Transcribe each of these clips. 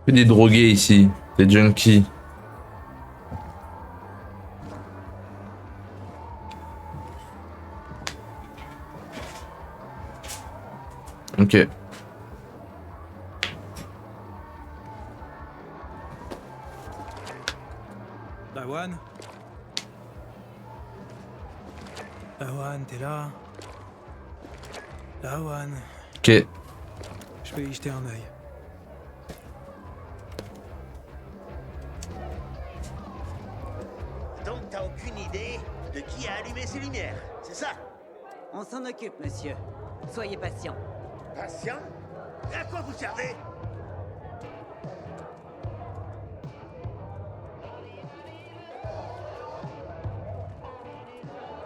Que des drogués ici, des junkies. Ok. Lawan? Lawan, t'es là? Lawan. Ok. Je vais y jeter un œil. Donc t'as aucune idée de qui a allumé ces lumières, c'est ça? On s'en occupe, monsieur. Soyez patient. Patient? Et à quoi vous servez?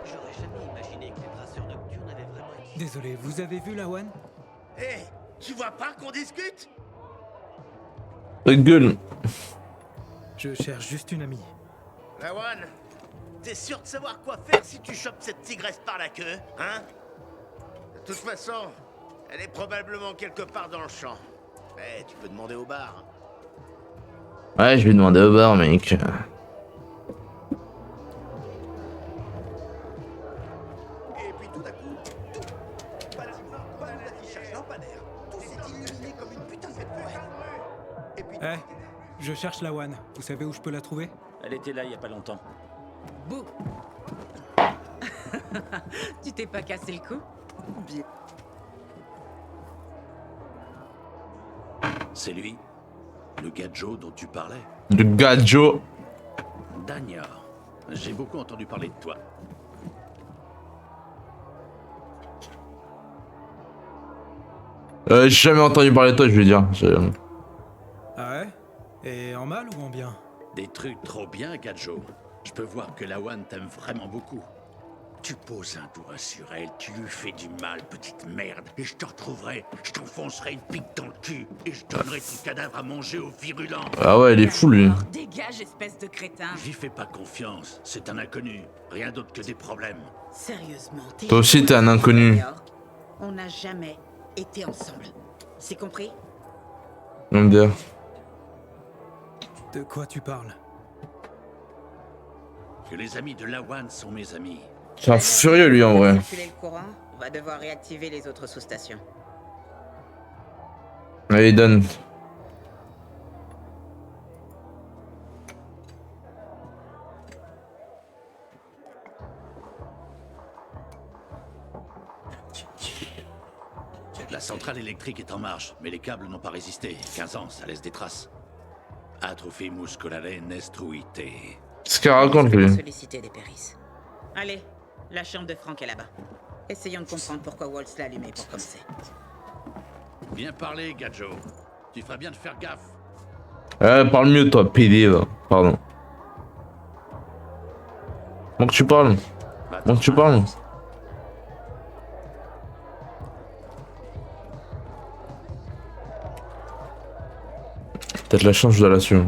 J'aurais jamais imaginé que les traceurs nocturnes avaient vraiment existé. Désolé, vous avez vu Lawan? Hé, tu vois pas qu'on discute? Gueule. Je cherche juste une amie. Lawan, t'es sûr de savoir quoi faire si tu chopes cette tigresse par la queue, hein? De toute façon, elle est probablement quelque part dans le champ. Mais tu peux demander au bar. Ouais, je vais demander au bar, mec. Et puis tout à coup, tout bâtiment, pas d'affichage lampadaire. Tout s'est illuminé comme une putain de fête foraine. Et puis... Eh, je cherche Lawan. Vous savez où je peux la trouver? Elle était là il y a pas longtemps. Bouh. Tu t'es pas cassé le cou? Bien. C'est lui? Le gars Joe dont tu parlais? Le gars Joe. Dagnard. J'ai beaucoup entendu parler de toi. J'ai jamais entendu parler de toi, je veux dire. Ah ouais? Et en mal ou en bien? Des trucs trop bien, Gadjo. Je peux voir que Lawan t'aime vraiment beaucoup. Tu poses un doigt sur elle, tu lui fais du mal, petite merde, et je te retrouverai, je t'enfoncerai une pique dans le cul, et je donnerai ton cadavre à manger aux virulents. Ah ouais, il est fou, lui. Alors, dégage, espèce de crétin. J'y fais pas confiance, c'est un inconnu, rien d'autre que des problèmes. Sérieusement, t'es... Toi aussi, t'es un inconnu. New York. On n'a jamais été ensemble. C'est compris? MDR. De quoi tu parles? Que les amis de Lawan sont mes amis. C'est un furieux, lui, en vrai. Circuler le courant, on va devoir réactiver les autres sous-stations. Allez, donne. La centrale électrique est en marche, mais les câbles n'ont pas résisté. 15 ans, ça laisse des traces. Atrophi muscolare nestruite. Ce qu'il raconte, lui. Solliciter des périsses. Allez, la chambre de Franck est là-bas. Essayons de comprendre pourquoi Waltz l'a allumé pour commencer. Bien parlé, Gadjo. Tu feras bien de faire gaffe. Parle mieux, toi, PD, là. Pardon. Comment que tu parles? Comment que tu parles? Peut-être la chance, je dois l'assumer.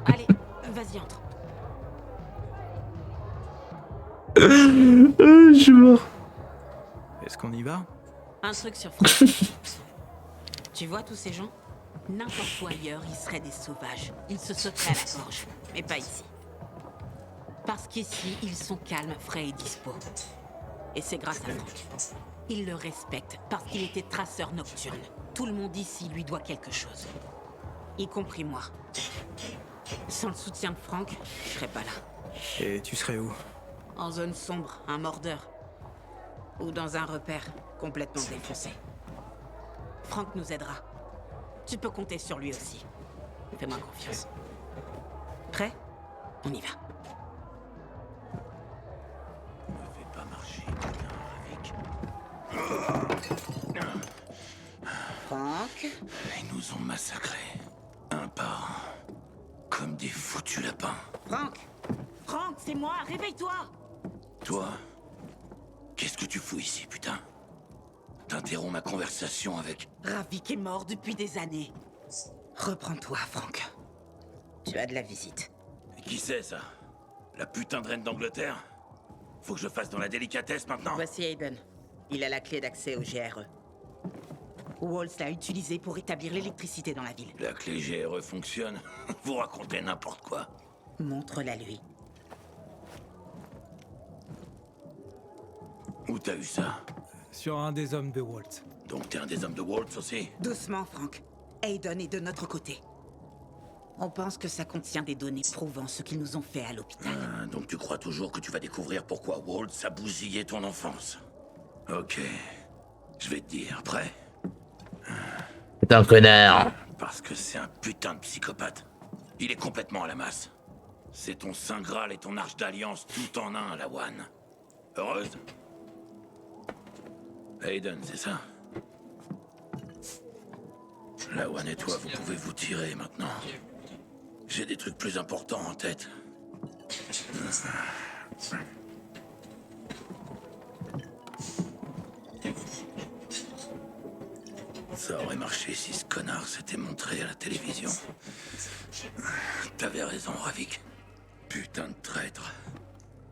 Allez, vas-y, entre. Je suis mort. Est-ce qu'on y va? Un truc sur Franck. Tu vois tous ces gens? N'importe où ailleurs, ils seraient des sauvages. Ils se sauteraient à la gorge. Mais pas ici. Parce qu'ici, ils sont calmes, frais et dispo. Et c'est grâce à Franck. Ils le respectent parce qu'il était traceur nocturne. Tout le monde ici lui doit quelque chose. Y compris moi. Sans le soutien de Franck, je serais pas là. Et tu serais où? En zone sombre, un mordeur. Ou dans un repère complètement défoncé. Franck nous aidera. Tu peux compter sur lui aussi. Fais-moi confiance. Prêt? On y va. Ne fais pas marcher quelqu'un avec. Franck? Ils nous ont massacrés. Un par un. Comme des foutus lapins. Franck! Franck, c'est moi! Réveille-toi! Toi, que tu fous ici, putain? T'interromps ma conversation avec... Ravik est mort depuis des années. Reprends-toi, Frank. Tu as de la visite. Et qui c'est, ça? La putain de reine d'Angleterre? Faut que je fasse dans la délicatesse maintenant? Voici Aiden. Il a la clé d'accès au GRE. Walls l'a utilisée pour établir l'électricité dans la ville. La clé GRE fonctionne? Vous racontez n'importe quoi. Montre-la lui. Où t'as eu ça? Sur un des hommes de Walt. Donc t'es un des hommes de Waltz aussi? Doucement, Frank. Aiden est de notre côté. On pense que ça contient des données prouvant ce qu'ils nous ont fait à l'hôpital. Donc tu crois toujours que tu vas découvrir pourquoi Waltz a bousillé ton enfance? Ok. Je vais te dire, prêt? T'es un connard. Parce que c'est un putain de psychopathe. Il est complètement à la masse. C'est ton Saint Graal et ton Arche d'Alliance tout en un, la One. Heureuse? Aiden, c'est ça? La One et toi, vous pouvez vous tirer maintenant. J'ai des trucs plus importants en tête. Ça aurait marché si ce connard s'était montré à la télévision. T'avais raison, Ravik. Putain de traître.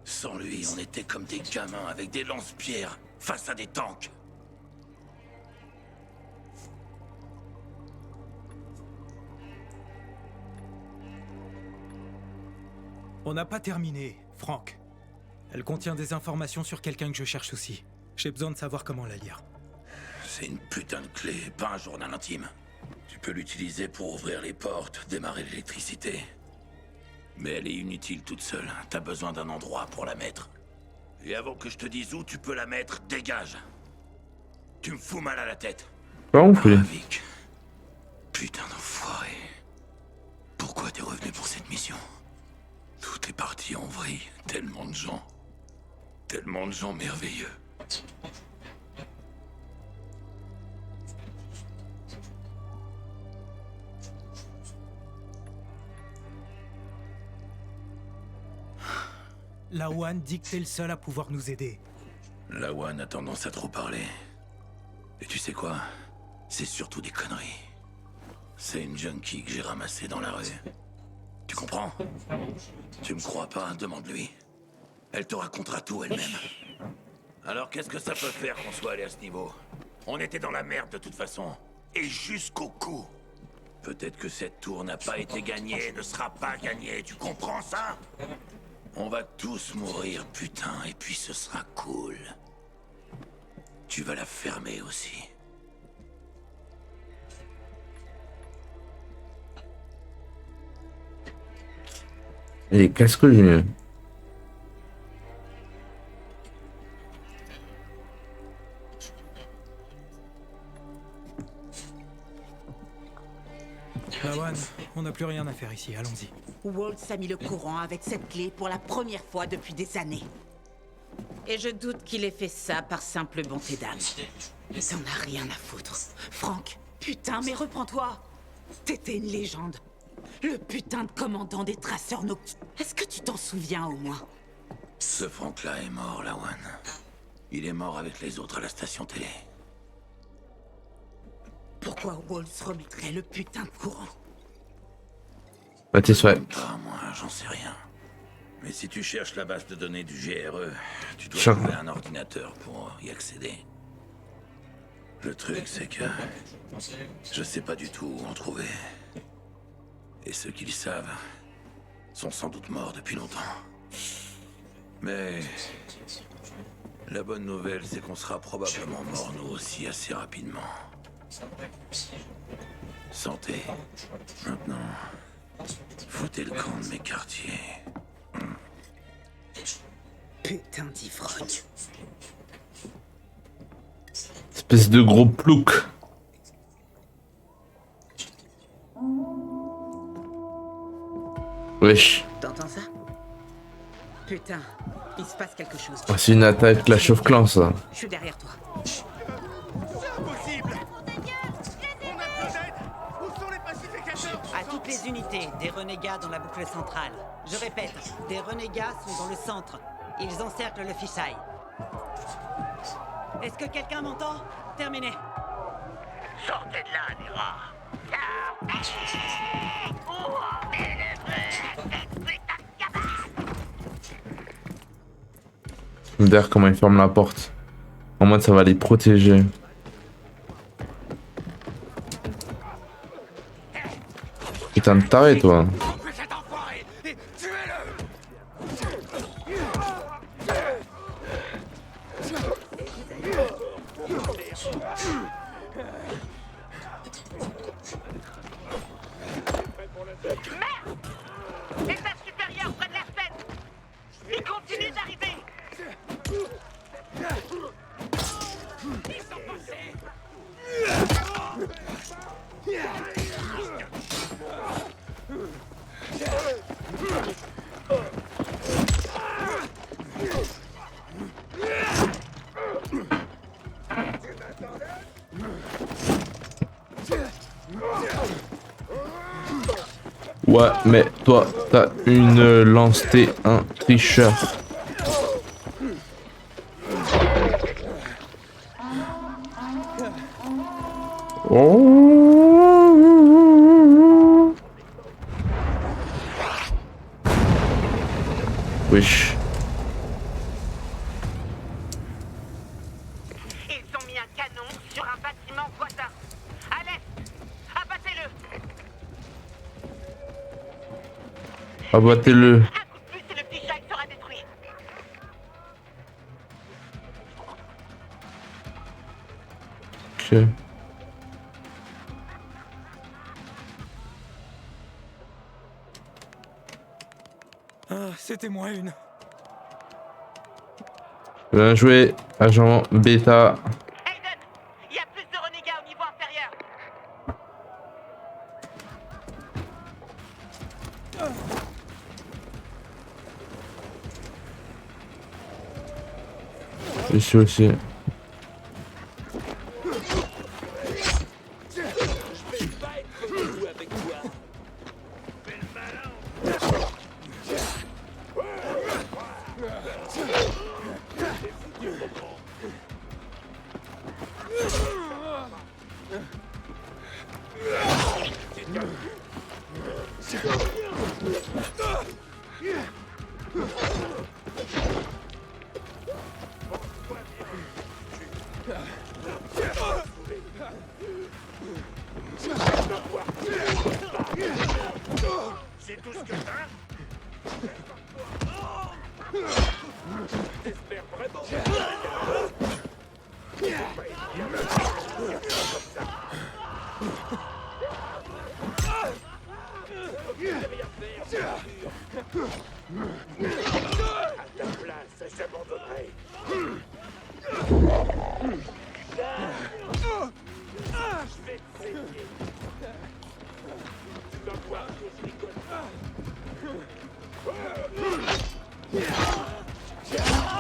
Sans lui, on était comme des gamins avec des lance-pierres face à des tanks. On n'a pas terminé, Frank. Elle contient des informations sur quelqu'un que je cherche aussi. J'ai besoin de savoir comment la lire. C'est une putain de clé, pas un journal intime. Tu peux l'utiliser pour ouvrir les portes, démarrer l'électricité. Mais elle est inutile toute seule. T'as besoin d'un endroit pour la mettre. Et avant que je te dise où tu peux la mettre, dégage. Tu me fous mal à la tête. Pas ouf, lui. Ravik. Putain d'enfoiré. Pourquoi t'es revenu pour cette mission? Tout est parti en vrille. Tellement de gens. Tellement de gens merveilleux. La One dit que t'es le seul à pouvoir nous aider. La One a tendance à trop parler. Et tu sais quoi? C'est surtout des conneries. C'est une junkie que j'ai ramassée dans la rue. Tu comprends? Tu me crois pas? Demande-lui. Elle te racontera tout elle-même. Alors qu'est-ce que ça peut faire qu'on soit allé à ce niveau? On était dans la merde de toute façon. Et jusqu'au cou. Peut-être que cette tour n'a pas été gagnée, ne sera pas gagnée. Tu comprends ça? On va tous mourir, putain, et puis ce sera cool. Tu vas la fermer aussi. Il est casse-couille, lui. La One, on n'a plus rien à faire ici, allons-y. Waltz a mis le courant avec cette clé pour la première fois depuis des années. Et je doute qu'il ait fait ça par simple bonté d'âme. T'en as rien à foutre. Frank, putain, mais reprends-toi. T'étais une légende. Le putain de commandant des traceurs nocturnes. Est-ce que tu t'en souviens au moins? Ce Frank-là est mort, la One. Il est mort avec les autres à la station télé. Pourquoi Waltz remettrait le putain de courant? Bah, tes souhaits. Pas moi, j'en sais rien. Mais si tu cherches la base de données du GRE, tu dois Sure. trouver un ordinateur pour y accéder. Le truc, c'est que je sais pas du tout où en trouver. Et ceux qui le savent sont sans doute morts depuis longtemps. Mais la bonne nouvelle, c'est qu'on sera probablement morts nous aussi assez rapidement. Santé. Maintenant, foutez le camp de mes quartiers. Putain d'ivrogne. Espèce de gros plouc. Wesh. T'entends ça? Putain, il se passe quelque chose. Oh, c'est une attaque Clash of Clans, ça. Je suis derrière toi. C'est impossible! On a besoin d'aide! Où sont les pacificateurs? À toutes les unités, des renégats dans la boucle centrale. Je répète, des renégats sont dans le centre. Ils encerclent le fisheye. Est-ce que quelqu'un m'entend? Terminé. Sortez de là, les rats. D'ailleurs, comment il ferme la porte. En mode, ça va les protéger. Putain de taré, toi. Étage supérieur près de la scène. Il continue d'arriver. Ils sont passés. Ouais, mais toi, t'as une lance, t'es un tricheur. Oh. Wesh. Ils ont mis un canon sur un bâtiment voisin. À l'est. Abattez-le. Abattez-le. Un coup de plus et le fichaille sera détruit. Ok. Ah, c'était moins une. Bien joué, agent bêta. Aiden, il y a plus de renégats au niveau inférieur. Ici aussi. C'est tout ce que t'as?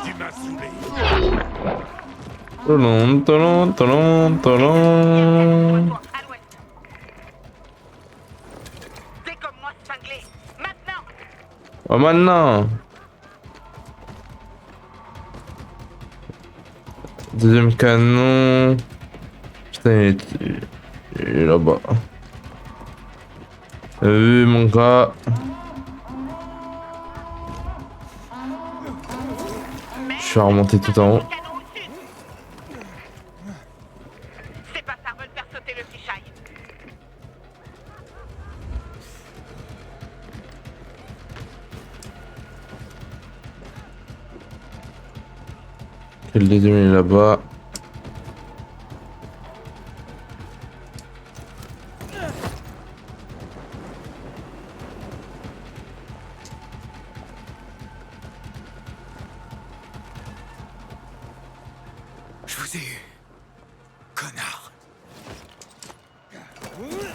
Tu m'as saoulé. Tolon, tolon, tolon, tolon. À l'ouest. T'es comme moi, cinglé. Maintenant. Oh, maintenant. Deuxième canon. Putain, il est là-bas. T'as vu, mon gars? Je vais remonter tout en haut. Canon au sud. Ces bâtards veulent faire sauter le fichaille. Le deuxième il est là-bas. Je vous ai eu. Connard.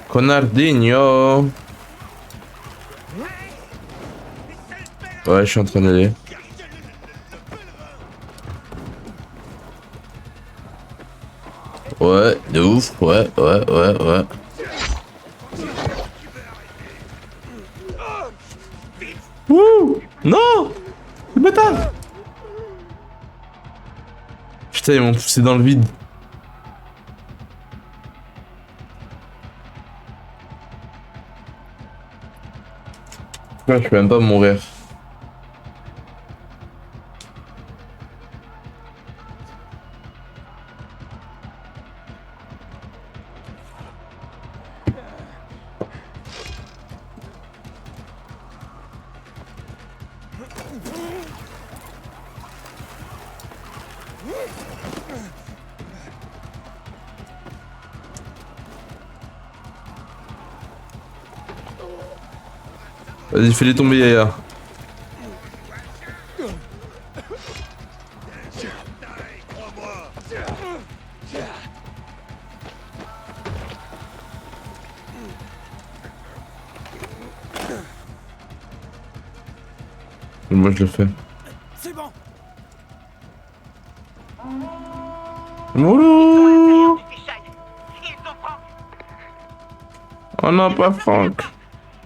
Conardinho. Ouais, je suis en train d'aller. Ouais, de ouf, ouais. Wouh! Non! Le bâtard! Putain, ils m'ont poussé dans le vide. Ouais, je peux même pas mourir. Vas-y, fais-les tomber, Yaya. Moi, je le fais. C'est bon. Moulou. Du fichaille. Ils ont Franck. Oh non, pas Franck.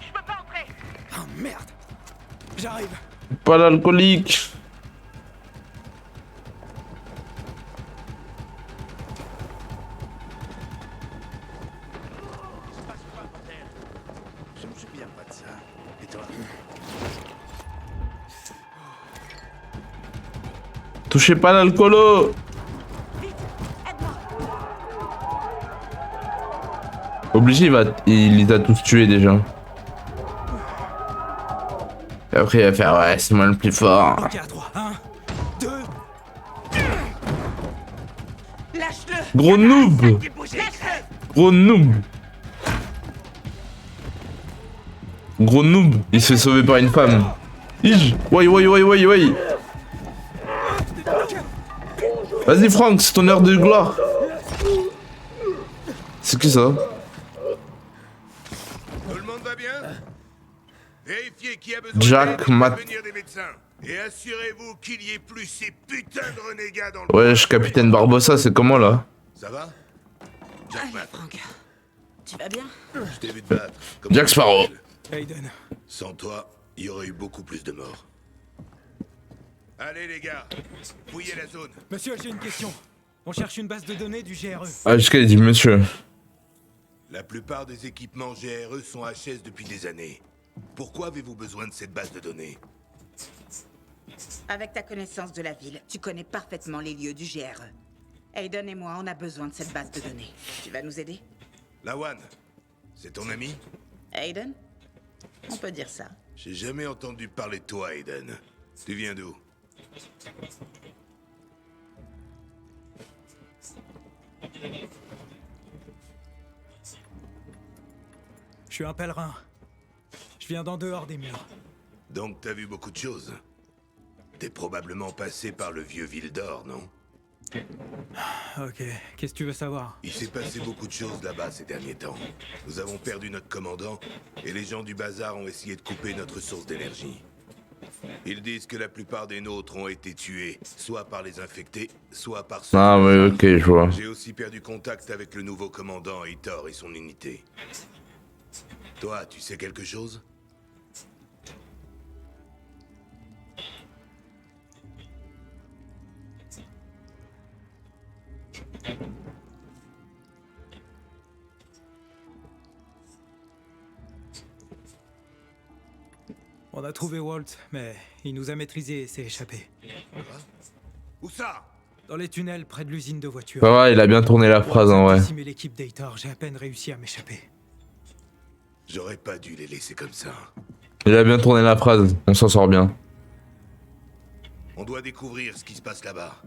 Je peux pas entrer. Oh merde. J'arrive. Pas l'alcoolique. Je me souviens pas de ça. Et toi? Touchez pas l'alcoolo. Obligé, il les a tous tués déjà. Et après, il va faire ouais, c'est moi le plus fort. Ok, à 3. 1, 2. Lâche-le. Gros noob. Gros noob. Gros noob. Il se fait sauver par une femme. Ige. Ouais. Vas-y, Franck, c'est ton heure de gloire. C'est qui ça? Tout le monde va bien? Vérifiez qui a besoin Jack d'aide et Matt. faites venir des médecins. Et assurez-vous qu'il y ait plus ces putains de renégats dans le... Wesh, capitaine Barbossa, c'est comment là? Ça va? Jack Allez, Matt, Franck. Tu vas bien? je t'ai vu te battre. Comment Jack Sparrow. Aiden. Sans toi, il y aurait eu beaucoup plus de morts. Allez les gars, fouillez la zone. Monsieur, j'ai une question. On cherche une base de données du GRE. Ah, jusqu'à il dit monsieur. La plupart des équipements GRE sont HS depuis des années. Pourquoi avez-vous besoin de cette base de données? Avec ta connaissance de la ville, tu connais parfaitement les lieux du GRE. Aiden et moi, on a besoin de cette base de données. Tu vas nous aider? Lawan, c'est ton ami? Aiden? On peut dire ça. J'ai jamais entendu parler de toi, Aiden. Tu viens d'où? Je suis un pèlerin. Je viens d'en dehors des murs. Donc t'as vu beaucoup de choses. T'es probablement passé par le vieux Ville d'Or, non? Ok, qu'est-ce que tu veux savoir? Il s'est passé beaucoup de choses là-bas ces derniers temps. Nous avons perdu notre commandant, et les gens du bazar ont essayé de couper notre source d'énergie. Ils disent que la plupart des nôtres ont été tués, soit par les infectés, soit par ceux... Ah ouais, ok, je vois. J'ai aussi perdu contact avec le nouveau commandant Hitor et son unité. Toi, tu sais quelque chose? On a trouvé Walt, mais il nous a maîtrisés et s'est échappé. Où ça? Dans les tunnels près de l'usine de voitures. Ça va, il a bien tourné la phrase en vrai. Décimé l'équipe d'Hitor, j'ai à peine réussi à m'échapper. J'aurais pas dû les laisser comme ça. Il a bien tourné la phrase, on s'en sort bien. On doit découvrir ce qui se passe là-bas.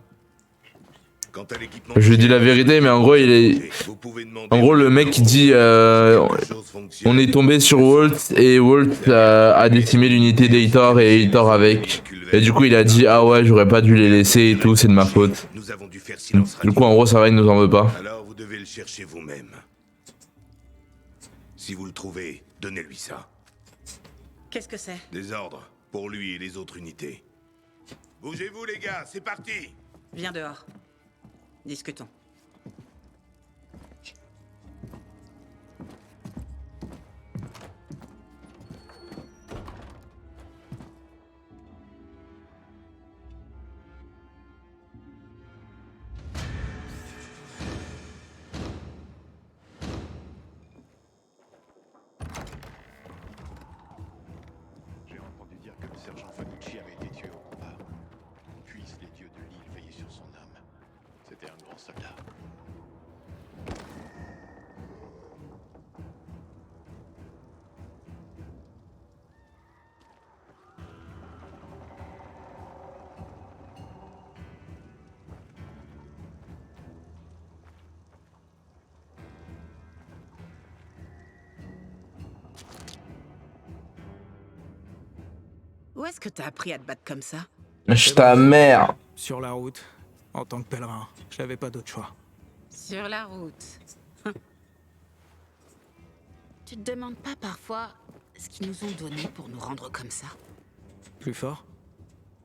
Quant à l'équipement... Je lui dis la vérité, mais en gros, il est. Vous pouvez demander... En gros, le mec il dit on est tombé sur Walt et Walt a décimé l'unité d'Hitor et Hitor avec. Et du coup, il a dit ah ouais, j'aurais pas dû les laisser et tout, c'est de ma faute. Nous avons dû faire silence Du coup, en gros, ça va, il nous en veut pas. Alors vous devez le chercher vous-même. Si vous le trouvez, donnez-lui ça. Qu'est-ce que c'est? Des ordres pour lui et les autres unités. Bougez-vous les gars, c'est parti! Viens dehors. Discutons. Où est-ce que t'as appris à te battre comme ça? Je ta mère. Sur la route, en tant que pèlerin, j'avais pas d'autre choix. Sur la route. Tu te demandes pas parfois ce qu'ils nous ont donné pour nous rendre comme ça? Plus fort?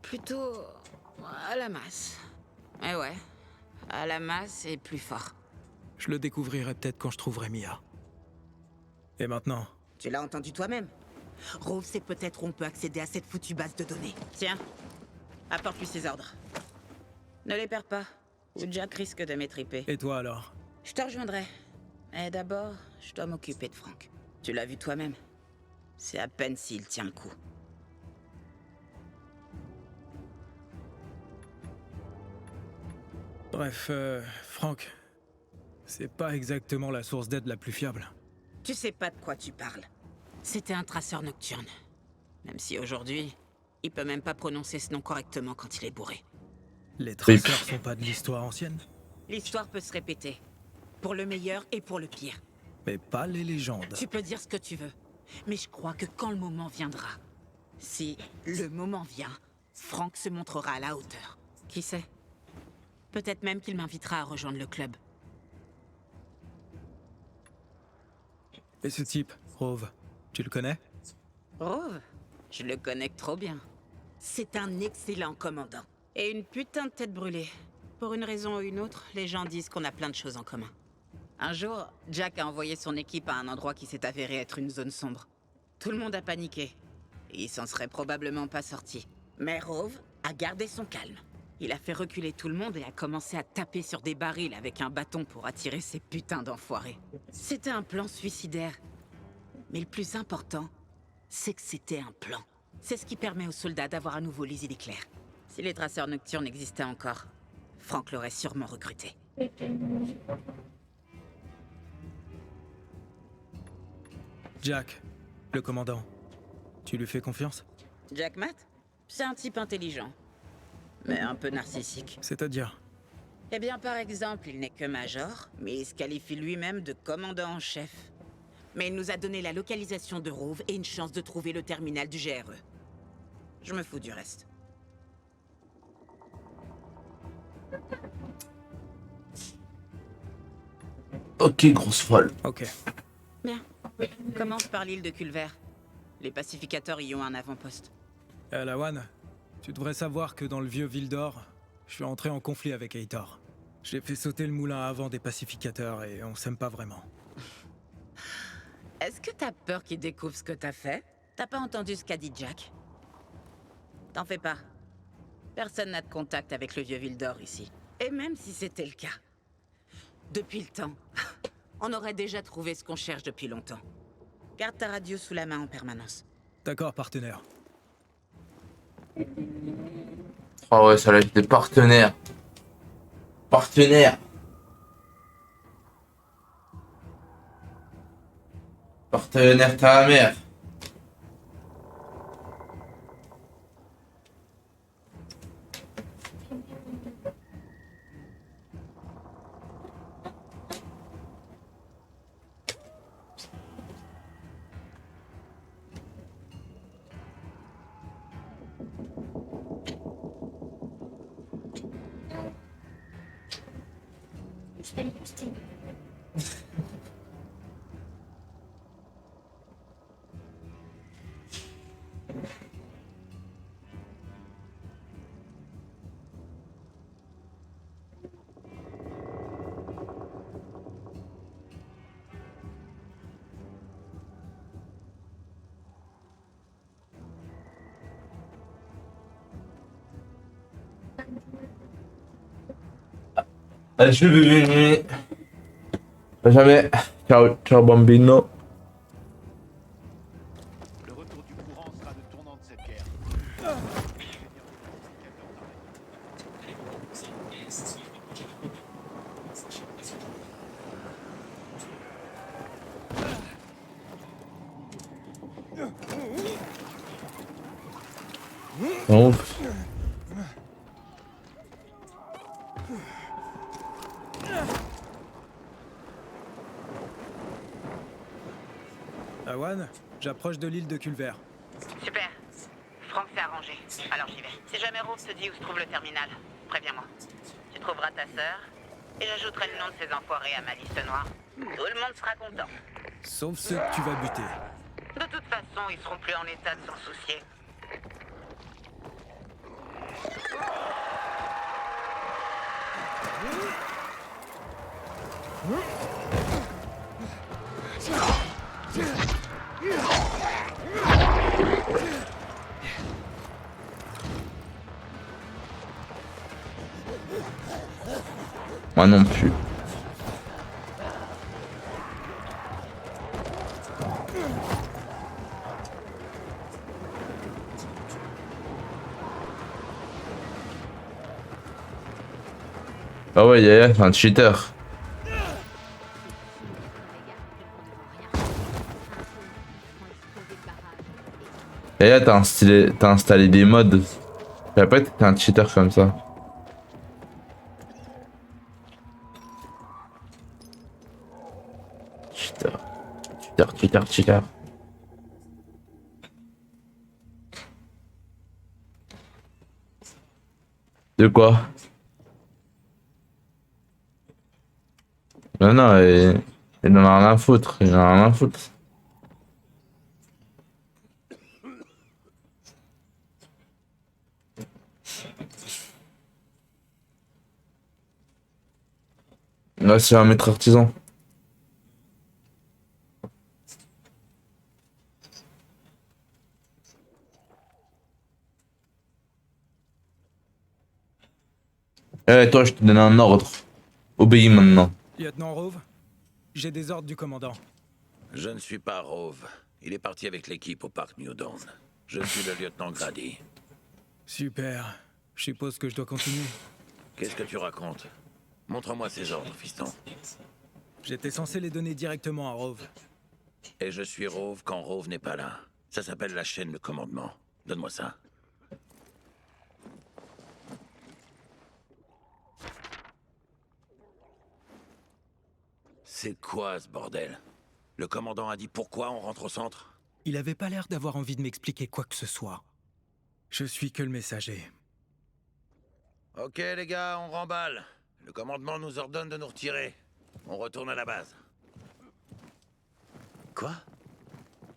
Plutôt à la masse. Eh ouais, à la masse et plus fort. Je le découvrirai peut-être quand je trouverai Mia. Et maintenant? Tu l'as entendu toi-même. Rove, c'est peut-être où on peut accéder à cette foutue base de données. Tiens, apporte-lui ses ordres. Ne les perds pas, ou Jack risque de m'étriper. Et toi alors? Je te rejoindrai. Mais d'abord, je dois m'occuper de Frank. Tu l'as vu toi-même. C'est à peine s'il tient le coup. Bref, Frank, c'est pas exactement la source d'aide la plus fiable. Tu sais pas de quoi tu parles. C'était un traceur nocturne. Même si aujourd'hui, il peut même pas prononcer ce nom correctement quand il est bourré. Les traceurs sont pas de l'histoire ancienne, L'histoire peut se répéter. Pour le meilleur et pour le pire. mais pas les légendes. Tu peux dire ce que tu veux, mais je crois que quand le moment viendra, si le moment vient, Frank se montrera à la hauteur. Qui sait? Peut-être même qu'il m'invitera à rejoindre le club. Et ce type, Rove, tu le connais? Rove, je le connais trop bien. C'est un excellent commandant. Et une putain de tête brûlée. Pour une raison ou une autre, les gens disent qu'on a plein de choses en commun. Un jour, Jack a envoyé son équipe à un endroit qui s'est avéré être une zone sombre. Tout le monde a paniqué. Et il s'en serait probablement pas sorti. Mais Rove a gardé son calme. Il a fait reculer tout le monde et a commencé à taper sur des barils avec un bâton pour attirer ces putains d'enfoirés. C'était un plan suicidaire. Mais le plus important, c'est que c'était un plan. C'est ce qui permet aux soldats d'avoir à nouveau les idées claires. Si les traceurs nocturnes existaient encore, Frank l'aurait sûrement recruté. Jack, le commandant. Tu lui fais confiance? Jack Matt, c'est un type intelligent, mais un peu narcissique. C'est-à-dire? Eh bien, par exemple, il n'est que major, mais il se qualifie lui-même de commandant en chef. Mais il nous a donné la localisation de Rove et une chance de trouver le terminal du GRE. Je me fous du reste. Ok, grosse folle. Ok. Bien. Commence par l'île de Culver. Les pacificateurs y ont un avant-poste. Lawan, tu devrais savoir que dans le vieux Vildor, je suis entré en conflit avec Heitor. J'ai fait sauter le moulin à vent des pacificateurs et on s'aime pas vraiment. Est-ce que t'as peur qu'il découvre ce que t'as fait? T'as pas entendu ce qu'a dit Jack? T'en fais pas. Personne n'a de contact avec le vieux Vildor ici. Et même si c'était le cas, depuis le temps, On aurait déjà trouvé ce qu'on cherche depuis longtemps. garde ta radio sous la main en permanence. D'accord, partenaire. Ah ouais, ça l'a été partenaire. Partenaire. Partenaire ta mère. Je vais. Jamais. Ciao, ciao bambino. Le retour du courant sera le tournant de cette guerre. Ouf. Lawan, j'approche de l'île de Culver. Super. Franck s'est arrangé. m'arranger. Alors j'y vais. Si jamais Rove te dit où se trouve le terminal, préviens-moi. Tu trouveras ta sœur, et j'ajouterai le nom de ces enfoirés à ma liste noire. Tout le monde sera content. Sauf ceux que tu vas buter. De toute façon, ils seront plus en état de s'en soucier. Moi non plus. Ah ouais, Yaya, c'est un cheater. Yaya, t'as installé des mods. Je savais pas que t'étais un cheater comme ça. Cheater. De quoi? Non, il en a rien à foutre. Là, c'est un maître artisan. Eh, toi, je te donne un ordre. Obéis maintenant. Lieutenant Rove, j'ai des ordres du commandant. Je ne suis pas Rove. Il est parti avec l'équipe au parc New Dawn. Je suis le lieutenant Grady. Super. Je suppose que je dois continuer. Qu'est-ce que tu racontes? Montre-moi ces ordres, fiston. J'étais censé les donner directement à Rove. Et je suis Rove quand Rove n'est pas là. Ça s'appelle la chaîne de commandement. Donne-moi ça. C'est quoi ce bordel? Le commandant a dit pourquoi on rentre au centre? Il avait pas l'air d'avoir envie de m'expliquer quoi que ce soit. Je suis que le messager. Ok les gars, on remballe. Le commandement nous ordonne de nous retirer. On retourne à la base. Quoi?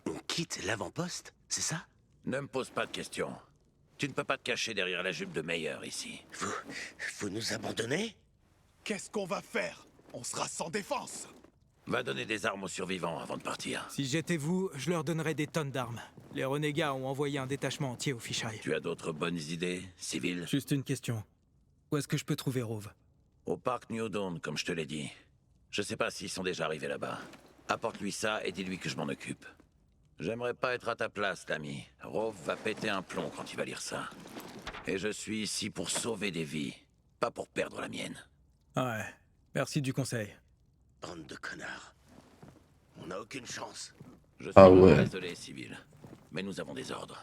On quitte l'avant-poste, c'est ça? Ne me pose pas de questions. Tu ne peux pas te cacher derrière la jupe de Meyer ici. Vous nous abandonnez? Qu'est-ce qu'on va faire? On sera sans défense. Va donner des armes aux survivants avant de partir. Si j'étais vous, je leur donnerais des tonnes d'armes. Les renégats ont envoyé un détachement entier au Fisheye. Tu as d'autres bonnes idées, civil? Juste une question. Où est-ce que je peux trouver Rove? Au parc New Dawn, comme je te l'ai dit. Je sais pas s'ils sont déjà arrivés là-bas. Apporte-lui ça et dis-lui que je m'en occupe. J'aimerais pas être à ta place, l'ami. Rove va péter un plomb quand il va lire ça. Et je suis ici pour sauver des vies, pas pour perdre la mienne. Ouais, merci du conseil. Bande de connards. On n'a aucune chance. Je suis Ah ouais. désolé, civil. Mais nous avons des ordres.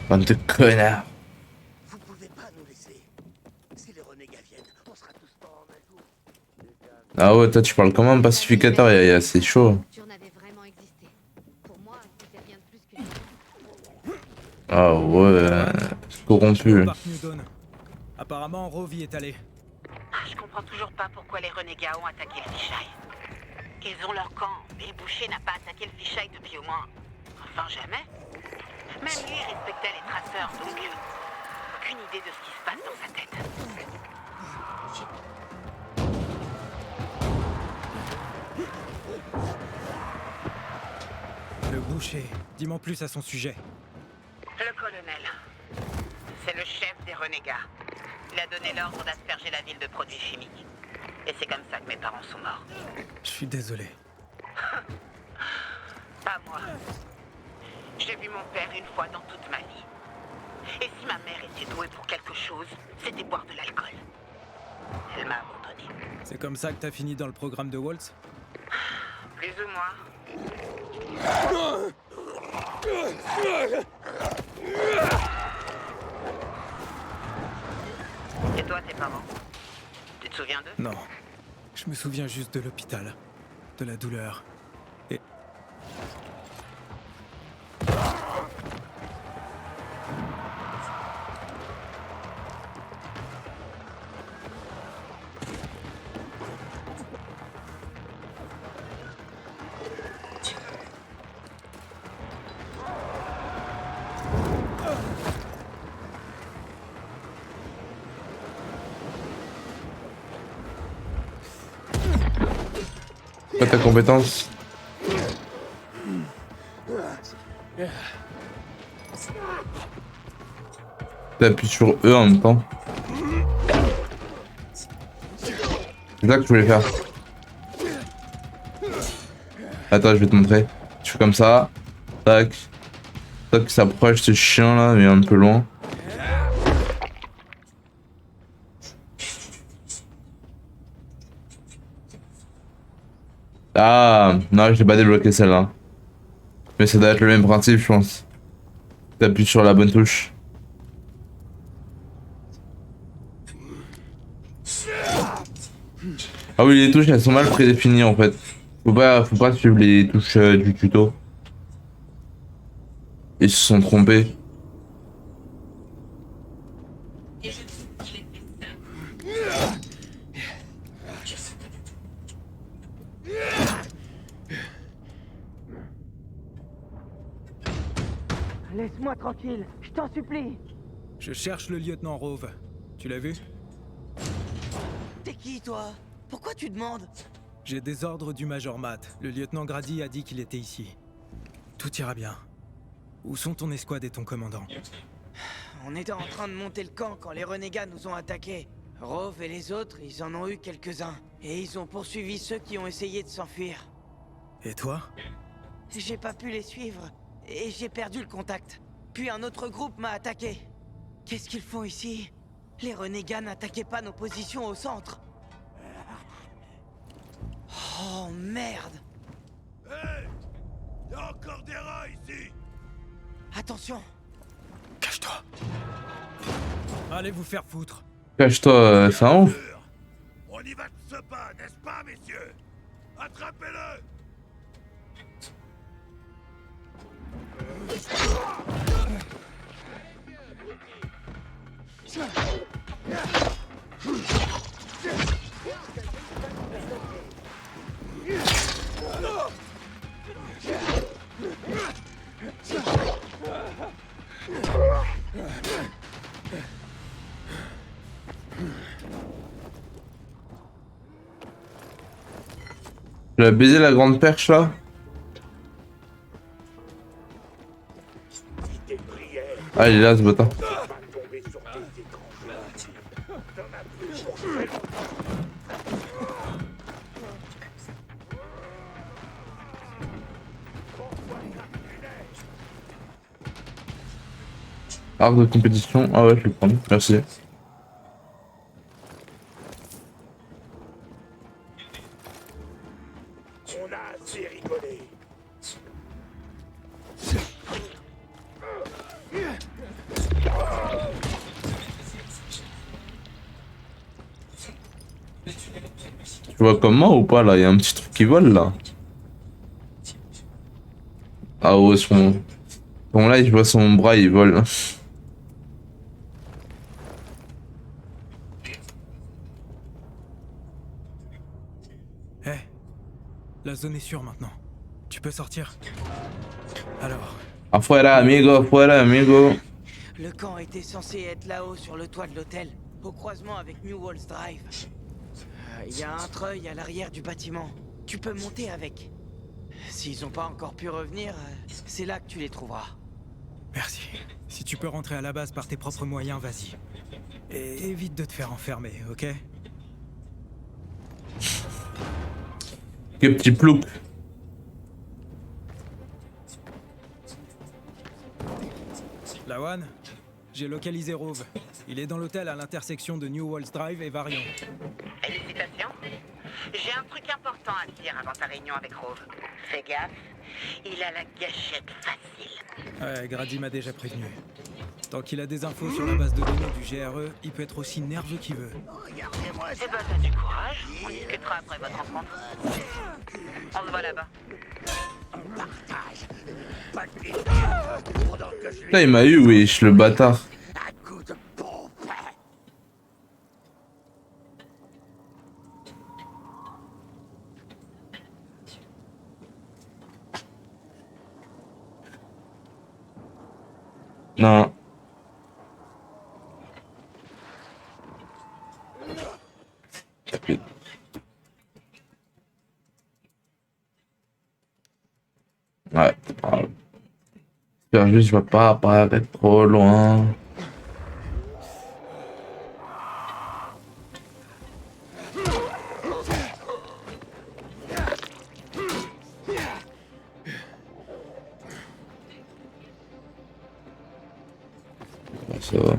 Bande de connards. Vous pouvez pas nous laisser. Si les renégats viennent, on sera tous morts en un jour. Ah ouais, toi tu parles comme un pacificateur, Yaya, c'est chaud. Ah ouais, corrompu. Au parc New Dawn. Apparemment, Rove y est allé. Je comprends toujours pas pourquoi les renégats ont attaqué le Fisheye. Ils ont leur camp, mais Boucher n'a pas attaqué le Fisheye depuis au moins... Enfin, jamais. Même lui respectait les traceurs, donc... aucune idée de ce qui se passe dans sa tête. Le boucher. Dis-moi plus à son sujet. Le colonel. C'est le chef des renégats. Il a donné l'ordre d'asperger la ville de produits chimiques. Et c'est comme ça que mes parents sont morts. Je suis désolé. Pas moi. J'ai vu mon père une fois dans toute ma vie. Et si ma mère était douée pour quelque chose, c'était boire de l'alcool. Elle m'a abandonné. C'est comme ça que t'as fini dans le programme de Waltz? Plus ou moins. Et toi, tes parents? Tu te souviens d'eux? Non. Je me souviens juste de l'hôpital. De la douleur. Et... Quoi ta compétence? T'appuies sur E en même temps. C'est ça que je voulais faire. Attends, je vais te montrer. Tu fais comme ça. Tac. Tac, qui s'approche ce chien là, mais un peu loin. Ah, non, je l'ai pas débloqué celle-là. Mais ça doit être le même principe, je pense. T'appuies sur la bonne touche. Ah oui, les touches elles sont mal prédéfinies en fait. Faut pas suivre les touches du tuto. Ils se sont trompés. Laisse-moi tranquille, je t'en supplie. Je cherche le lieutenant Rove. Tu l'as vu? T'es qui, toi? Pourquoi tu demandes? J'ai des ordres du Major Matt. Le lieutenant Grady a dit qu'il était ici. Tout ira bien. Où sont ton escouade et ton commandant? On était en train de monter le camp quand les renégats nous ont attaqués. Rove et les autres, ils en ont eu quelques-uns. Et ils ont poursuivi ceux qui ont essayé de s'enfuir. Et toi? J'ai pas pu les suivre. Et j'ai perdu le contact. Puis un autre groupe m'a attaqué. Qu'est-ce qu'ils font ici? Les renégats n'attaquaient pas nos positions au centre. Oh merde! Hey! Y'a encore des rats ici! Attention! Cache-toi! Allez vous faire foutre! Cache-toi, c'est un ouf. On y va de ce pas, n'est-ce pas, messieurs? Attrapez-le! Tu as baisé la grande perche là? Ah, il est là ce bâtard. Arc de compétition. Ah ouais, je vais le prendre. Merci. On a assez rigolé. Tu vois comme moi ou pas là? Il y a un petit truc qui vole là. Ah ouais, son là, je vois son bras, il vole. Hé, la zone est sûre maintenant. Tu peux sortir. Alors, Afuera, amigo, afuera, amigo. Le camp était censé être là-haut sur le toit de l'hôtel, au croisement avec New Walls Drive. Il y a un treuil à l'arrière du bâtiment. Tu peux monter avec. S'ils ont pas encore pu revenir, c'est là que tu les trouveras. merci. Si tu peux rentrer à la base par tes propres moyens, vas-y. Et évite de te faire enfermer, ok? Quel petit plouc. Lawan, j'ai localisé Rove. Il est dans l'hôtel à l'intersection de New Walls Drive et Varian. Félicitations. J'ai un truc important à te dire avant ta réunion avec Rove. Fais gaffe, il a la gâchette facile. Ouais, Grady m'a déjà prévenu. Tant qu'il a des infos sur la base de données du GRE, il peut être aussi nerveux qu'il veut. Regardez-moi Eh ça. ben, t'as du courage. On discutera après votre rencontre. On se voit là-bas. Pas de pitié. Pendant que je Là, il m'a eu, wesh, le bâtard. un coup de pompe. Non. J'espère juste que je vais pas apparaître trop loin. Ouais, ça va.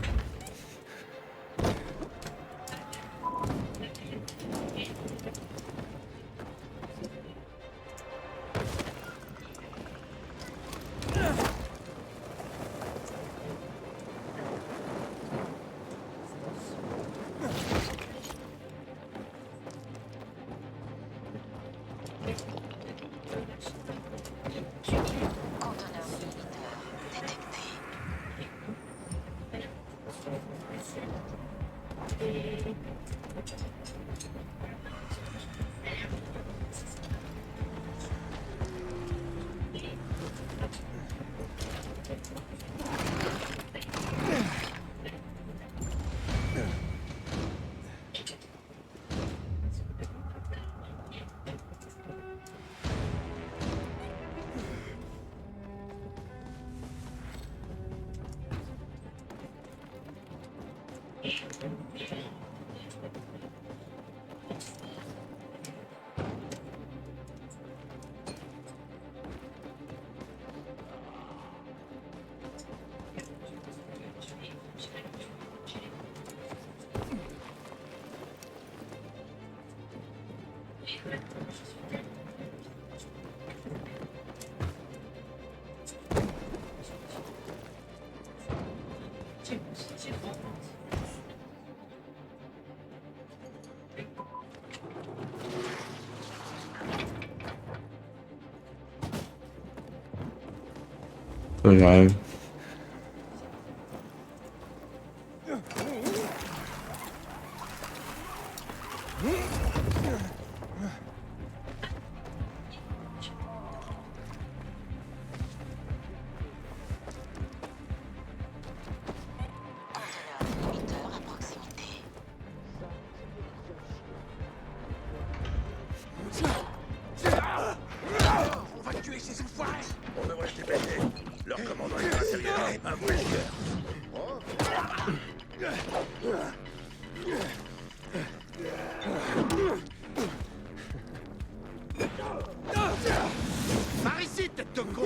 Ouais, j'arrive. On va tuer ces enfoirés. On devrait se dépêcher. Leur commandant est à l'intérieur. Un voyageur. Par ici, tête de con.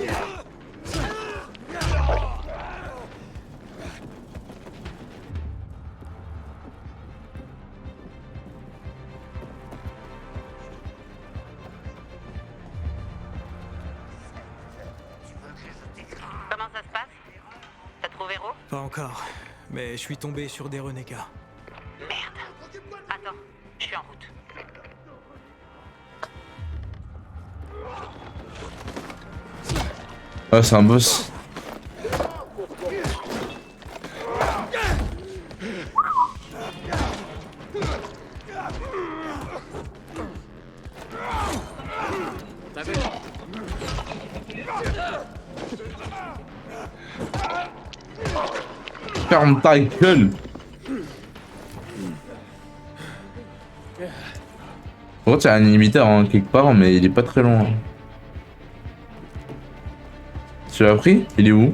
Comment ça se passe? T'as trouvé Ro? Pas encore, mais je suis tombé sur des renégats. Merde. Attends, je suis en route. Ah, c'est un boss. Ferme ta gueule. Bon, il y a un imitateur hein, quelque part, mais il est pas très loin. Tu l'as pris? Il est où?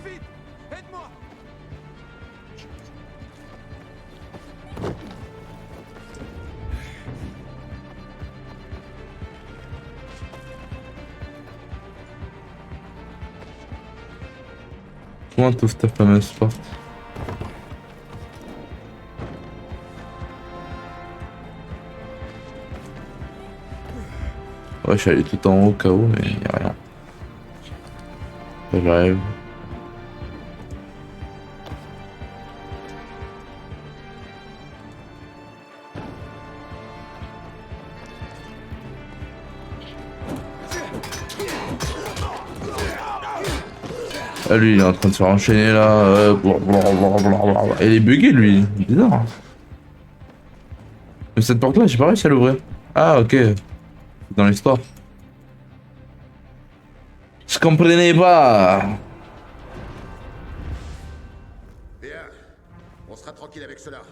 Vite, aide-moi. Comment t'ouvres ta fameuse porte? Ouais, je suis allé tout en haut au cas où, mais y'a rien. Là, j'arrive. Ah, lui, il est en train de se faire enchaîner là. Blablabla. Il est bugué, lui. Bizarre. Mais cette porte-là, j'ai pas réussi à l'ouvrir. Ah, ok. Dans l'histoire. Je comprenais pas. Bien. On sera tranquille avec cela.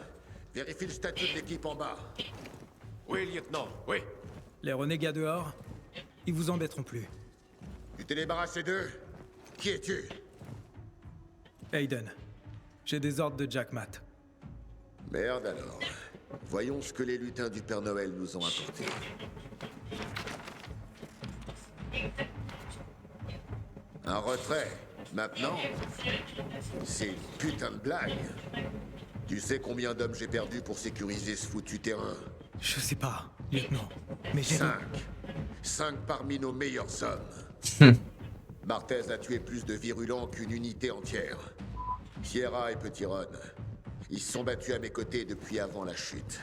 Vérifie le statut de l'équipe en bas. Oui, lieutenant, oui. Les renégats dehors, ils vous embêteront plus. Tu t'es débarrassé d'eux? Qui es-tu? Aiden, j'ai des ordres de Jack Matt. Merde alors. Voyons ce que les lutins du Père Noël nous ont apporté. Un retrait. Maintenant? C'est une putain de blague. Tu sais combien d'hommes j'ai perdu pour sécuriser ce foutu terrain? Je sais pas, lieutenant, mais j'ai... 5 parmi nos meilleurs hommes. Martez a tué plus de virulents qu'une unité entière. Sierra et Petit Ron, ils se sont battus à mes côtés depuis avant la chute.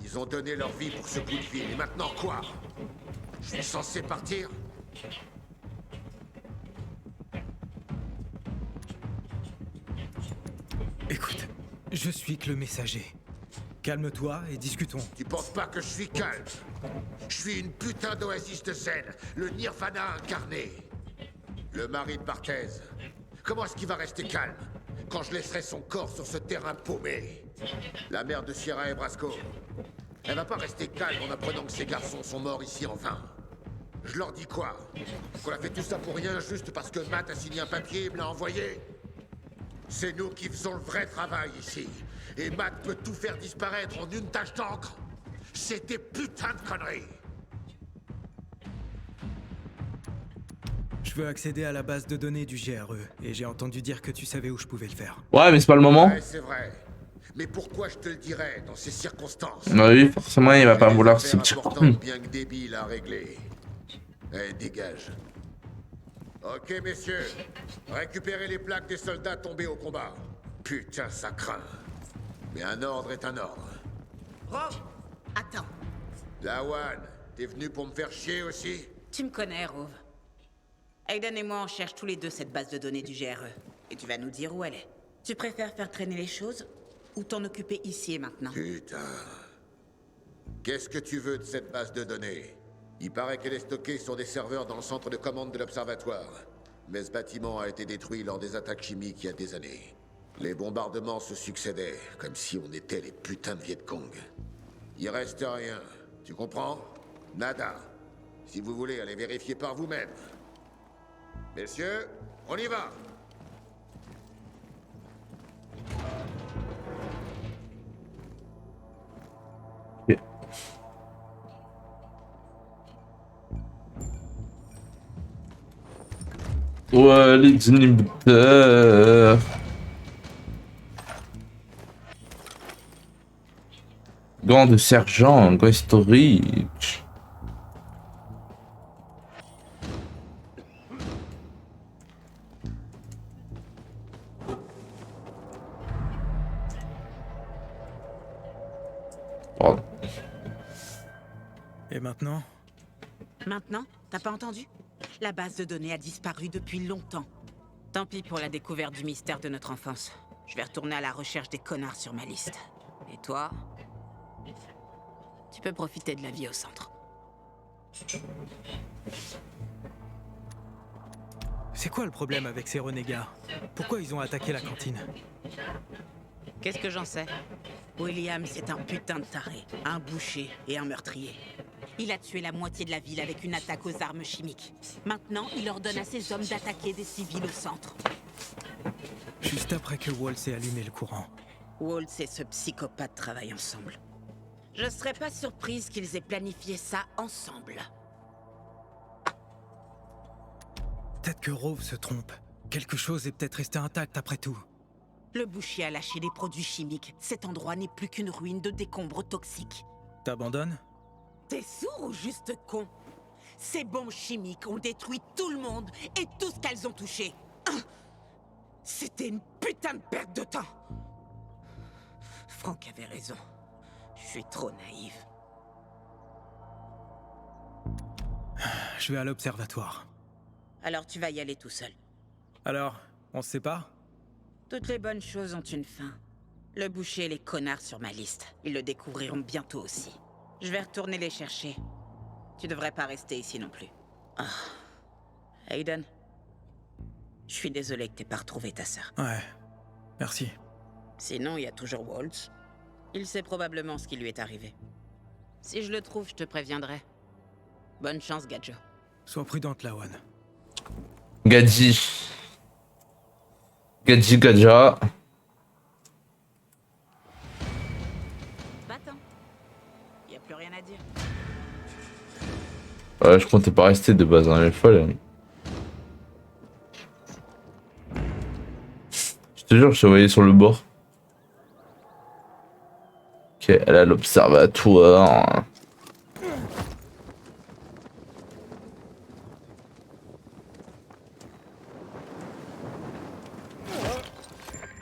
Ils ont donné leur vie pour ce coup de ville, et maintenant quoi? Je suis censé partir? Écoute, je suis que le messager. Calme-toi et discutons. Tu penses pas que je suis calme? Je suis une putain d'oasis de zen, le Nirvana incarné. Le mari de Barthez. Comment est-ce qu'il va rester calme quand je laisserai son corps sur ce terrain paumé? La mère de Sierra et Brasco. Elle va pas rester calme en apprenant que ces garçons sont morts ici en vain. Je leur dis quoi? Qu'on a fait tout ça pour rien juste parce que Matt a signé un papier et me l'a envoyé? C'est nous qui faisons le vrai travail ici. Et Matt peut tout faire disparaître en une tache d'encre. C'est des putains de conneries. Je veux accéder à la base de données du GRE, et j'ai entendu dire que tu savais où je pouvais le faire. Ouais, mais c'est pas le moment. Ouais, c'est vrai. Mais pourquoi je te le dirais dans ces circonstances? Bah oui, forcément, il va pas Des vouloir affaires se importantes, bien que débiles à régler. Eh, dégage. Ok, messieurs. Récupérez les plaques des soldats tombés au combat. Putain, ça craint. Mais un ordre est un ordre. Rove, attends. Lawan, t'es venu pour me faire chier aussi? Tu me connais, Rove. Aiden et moi, on cherche tous les deux cette base de données du GRE. Et tu vas nous dire où elle est. Tu préfères faire traîner les choses ou t'en occuper ici et maintenant? Putain. Qu'est-ce que tu veux de cette base de données? Il paraît qu'elle est stockée sur des serveurs dans le centre de commande de l'Observatoire. Mais ce bâtiment a été détruit lors des attaques chimiques il y a des années. Les bombardements se succédaient, comme si on était les putains de Viet Cong. Il reste rien. Tu comprends? Nada. Si vous voulez, allez vérifier par vous-même. Messieurs, on y va! Walid Nibter. Gant de sergent, West Ridge. Pardon. Et maintenant? Maintenant? T'as pas entendu? La base de données a disparu depuis longtemps. Tant pis pour la découverte du mystère de notre enfance. Je vais retourner à la recherche des connards sur ma liste. Et toi? Tu peux profiter de la vie au centre. C'est quoi le problème avec ces renégats? Pourquoi ils ont attaqué la cantine? Qu'est-ce que j'en sais? William, c'est un putain de taré, un boucher et un meurtrier. Il a tué la moitié de la ville avec une attaque aux armes chimiques. Maintenant, il ordonne à ses hommes d'attaquer des civils au centre. Juste après que Waltz ait allumé le courant. Waltz et ce psychopathe travaillent ensemble. Je serais pas surprise qu'ils aient planifié ça ensemble. Peut-être que Rove se trompe. Quelque chose est peut-être resté intact après tout. Le boucher a lâché des produits chimiques. Cet endroit n'est plus qu'une ruine de décombres toxiques. T'abandonnes? T'es sourd ou juste con? Ces bombes chimiques ont détruit tout le monde et tout ce qu'elles ont touché. C'était une putain de perte de temps. Franck avait raison. Je suis trop naïve. Je vais à l'observatoire. Alors tu vas y aller tout seul. Alors, on se sépare? Toutes les bonnes choses ont une fin. Le boucher et les connards sur ma liste. Ils le découvriront bientôt aussi. Je vais retourner les chercher. Tu devrais pas rester ici non plus. Ah. Aiden, je suis désolé que t'aies pas retrouvé ta sœur. Ouais, merci. Sinon, il y a toujours Waltz. Il sait probablement ce qui lui est arrivé. Si je le trouve, je te préviendrai. Bonne chance, Gadjo. Sois prudente, Lawan. Gadji. Gadji Gadja. Va-t'en. Y a plus rien à dire. Ouais, je comptais pas rester de base, hein, elle est folle. Je te jure, je te voyais sur le bord. Ok, elle a l'observatoire.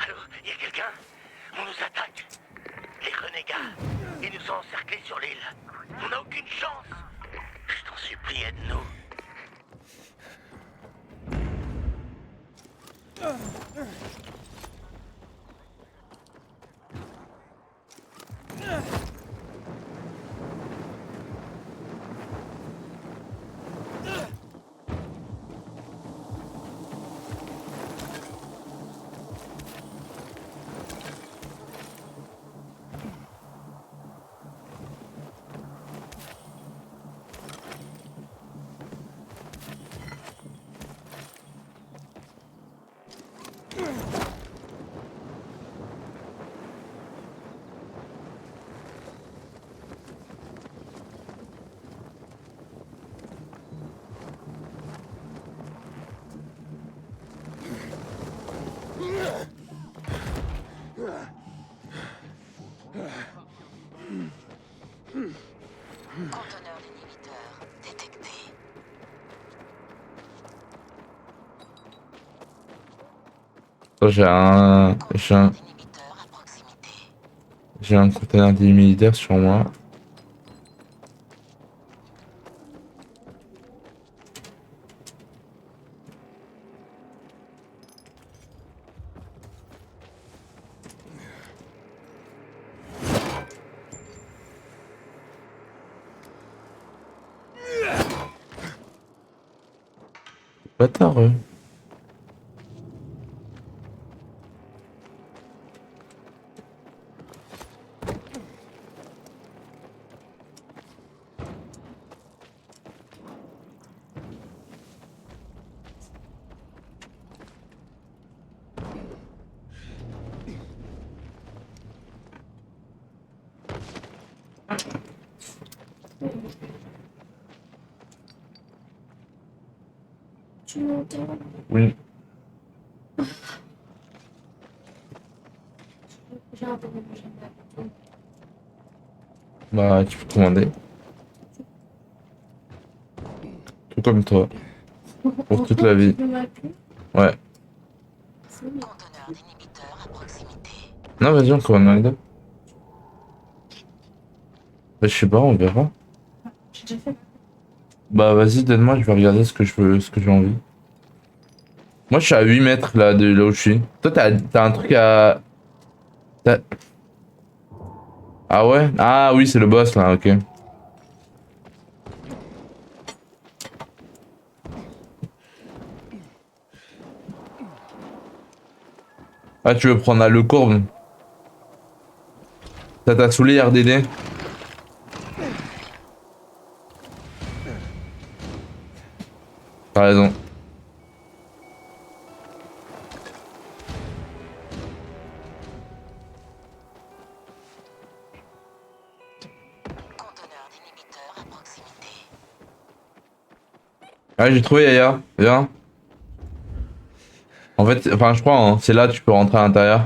Allô, y a quelqu'un? On nous attaque. Les renégats. Ils nous ont encerclés sur l'île. On n'a aucune chance. Je t'en supplie, aide-nous. Conteneur d'inhibiteur détecté. Inhibiteur à proximité. J'ai un conteneur militaire sur moi. Bâtard, eux. Oui. Bah, tu peux commander. Tout comme toi. Pour toute la vie. Ouais. Conteneur d'inhibiteur à proximité. Non, vas-y, on commande un deux. Bah, je sais pas, on verra. Bah, vas-y, donne-moi, je vais regarder ce que je veux, ce que j'ai envie. Moi, je suis à 8 mètres là, de là où je suis. Toi, t'as un truc à. Ah ouais? Ah oui, c'est le boss là, ok. Ah, tu veux prendre le courbe? Ça t'a saoulé, RDD? T'as raison. Conteneur d'inhibiteur à proximité. Ah, j'ai trouvé Yaya, viens. En fait, enfin, je crois, hein, c'est là, tu peux rentrer à l'intérieur.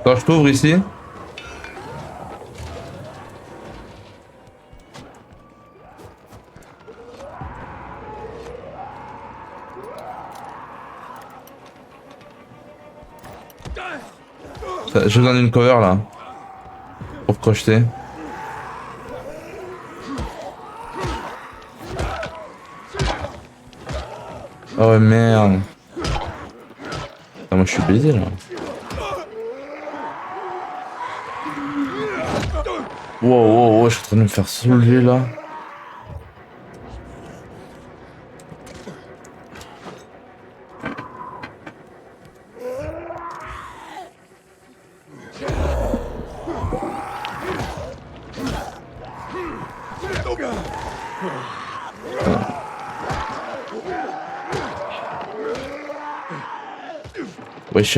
Quand je t'ouvre ici. J'ai besoin d'une cover là. Pour crocheter. Oh ouais, merde. Ah, moi je suis baisé là. Wow, wow, wow, je suis en train de me faire soulever là. Wesh.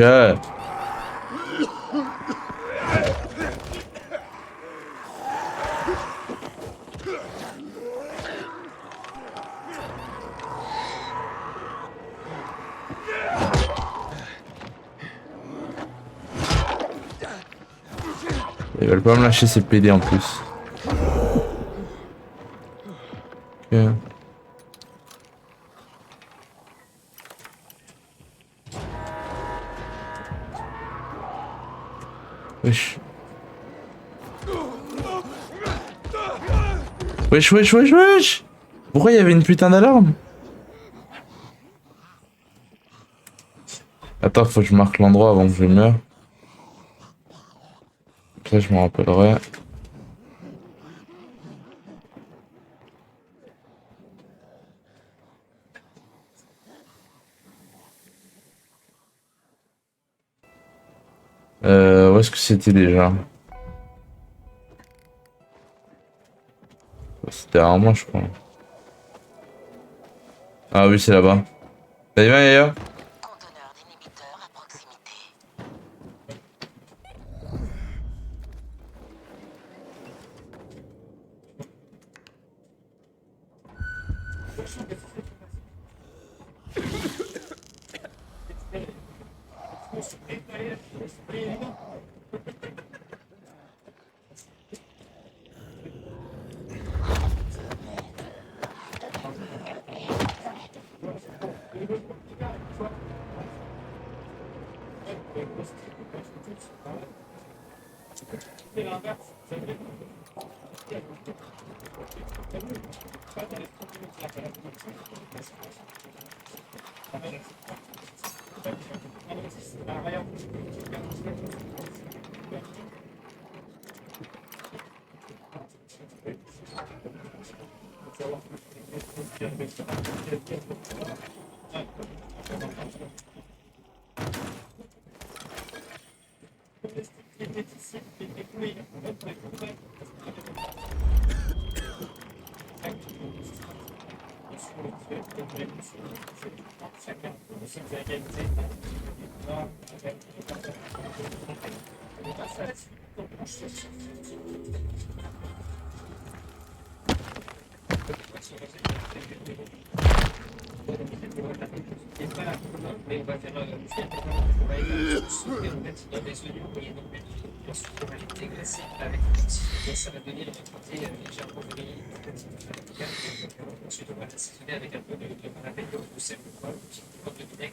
Ils veulent pas me lâcher ces PD en plus. Ok. Wesh. Wesh, wesh, wesh, wesh. Pourquoi il y avait une putain d'alarme? Attends, faut que je marque l'endroit avant que je meure. Ça, je me rappellerai. Où est-ce que c'était déjà? C'était derrière moi, je crois. Ah oui, c'est là-bas. Allez, viens, Yaya. Conteneur d'inhibiteur à proximité.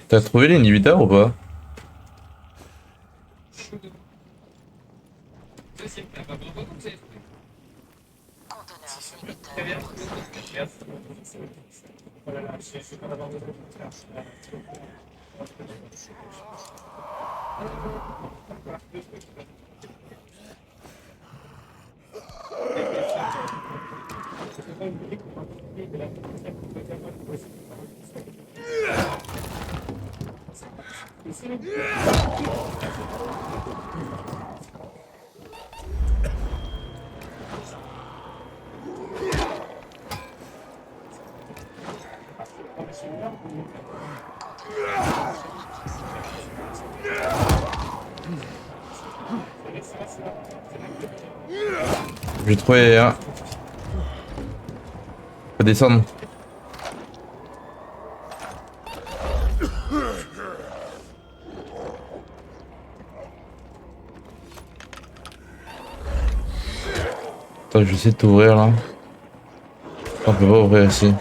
T'as trouvé l'inhibiteur ou pas? Conteneur d'inhibiteur à proximité. J'ai trouvé un. Faut descendre. Attends, je vais essayer de t'ouvrir là. On peut pas ouvrir ici.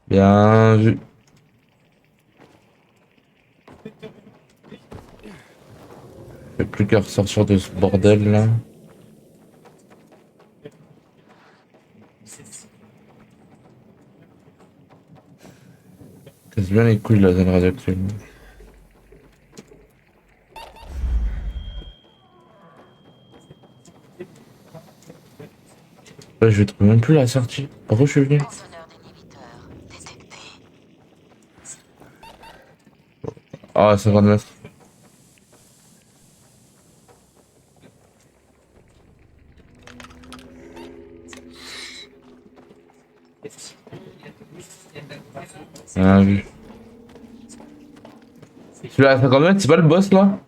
Bien vu. J'ai plus qu'à ressortir de ce bordel là. Casse bien les couilles de la zone radioactive. Là, je trouve même plus la sortie. Par où je suis venu? Ah, 50 mètres. Ah oui. Celui-là à 50 mètres, c'est pas le boss là?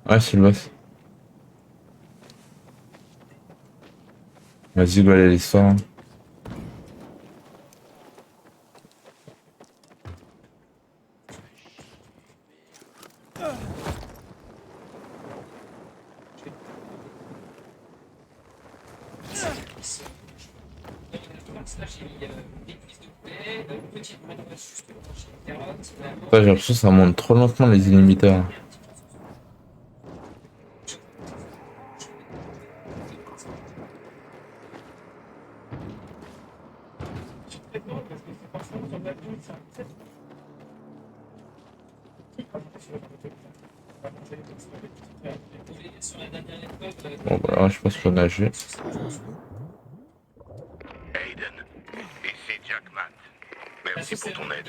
Ouais, c'est le boss. Vas-y, go aller l'histoire. Ouais, j'ai l'impression que ça monte trop lentement les inhibiteurs. Bon, voilà, je pense qu'on a joué. Aiden, ici Jackman. Merci pour ton aide.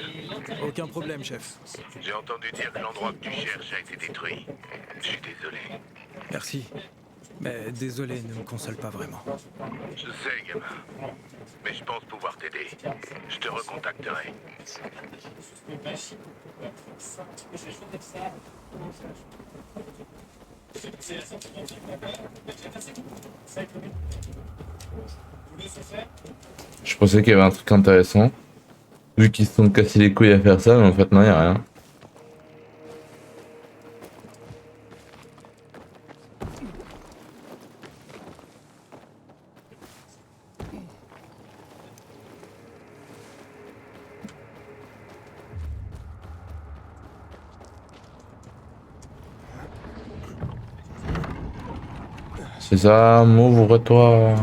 Aucun problème, chef. J'ai entendu dire que l'endroit que tu cherches a été détruit. Je suis désolé. Merci. Mais désolé, ne me console pas vraiment. Je sais, gamin. Mais je pense pouvoir t'aider. Je te recontacterai. Je pensais qu'il y avait un truc intéressant. Vu qu'ils se sont cassés les couilles à faire ça, mais en fait non, y a rien. C'est ça, m'ouvre-toi.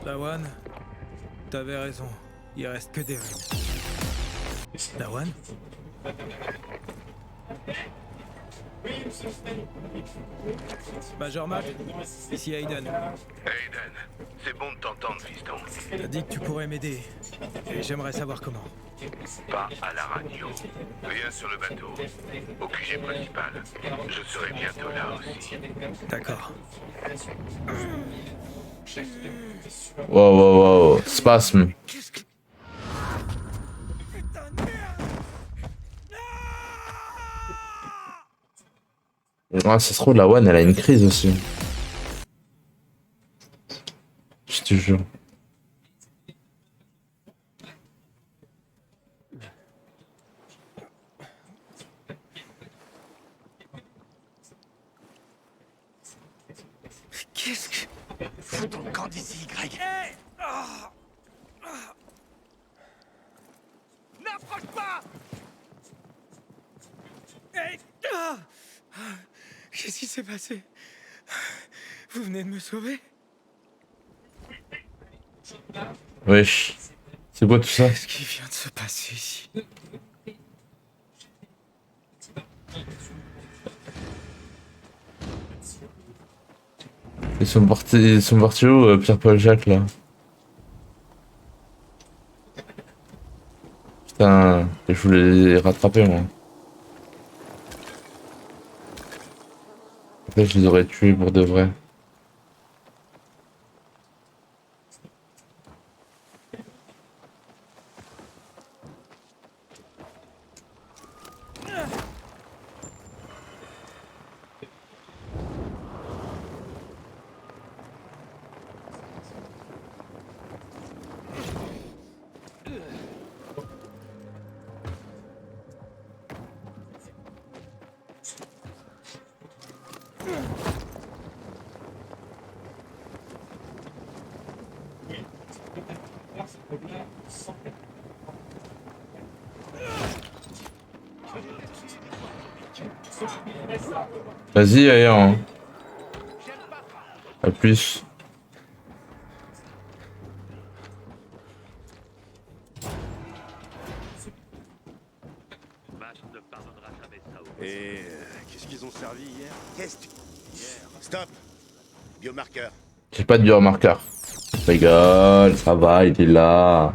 Lawan, t'avais raison. Il reste que des ruines. Lawan? Major Mac, ici Aiden. Aiden, c'est bon de t'entendre, fiston. T'as dit que tu pourrais m'aider. Et j'aimerais savoir comment. Pas à la radio. Viens sur le bateau. Au QG principal. Je serai bientôt là aussi. D'accord. Wow, wow, wow. Spasme. Ah, ça se trouve, la One, elle a une crise aussi. Je te jure. Qu'est-ce que... Fous ton camp d'ici, Greg. N'approche pas. Qu'est-ce qui s'est passé? Vous venez de me sauver? Wesh. C'est quoi tout ça? Qu'est-ce qui vient de se passer ici? Ils sont partis où, Pierre-Paul Jacques, là? Putain, je voulais les rattraper, moi. En fait, je les aurais tués pour de vrai. Vas-y, ailleurs. Hein. A plus. Et qu'est-ce qu'ils ont servi hier? Qu'est-ce que tu... Stop. Biomarqueur. J'ai pas de biomarqueur. Rigole, ça va, il est là.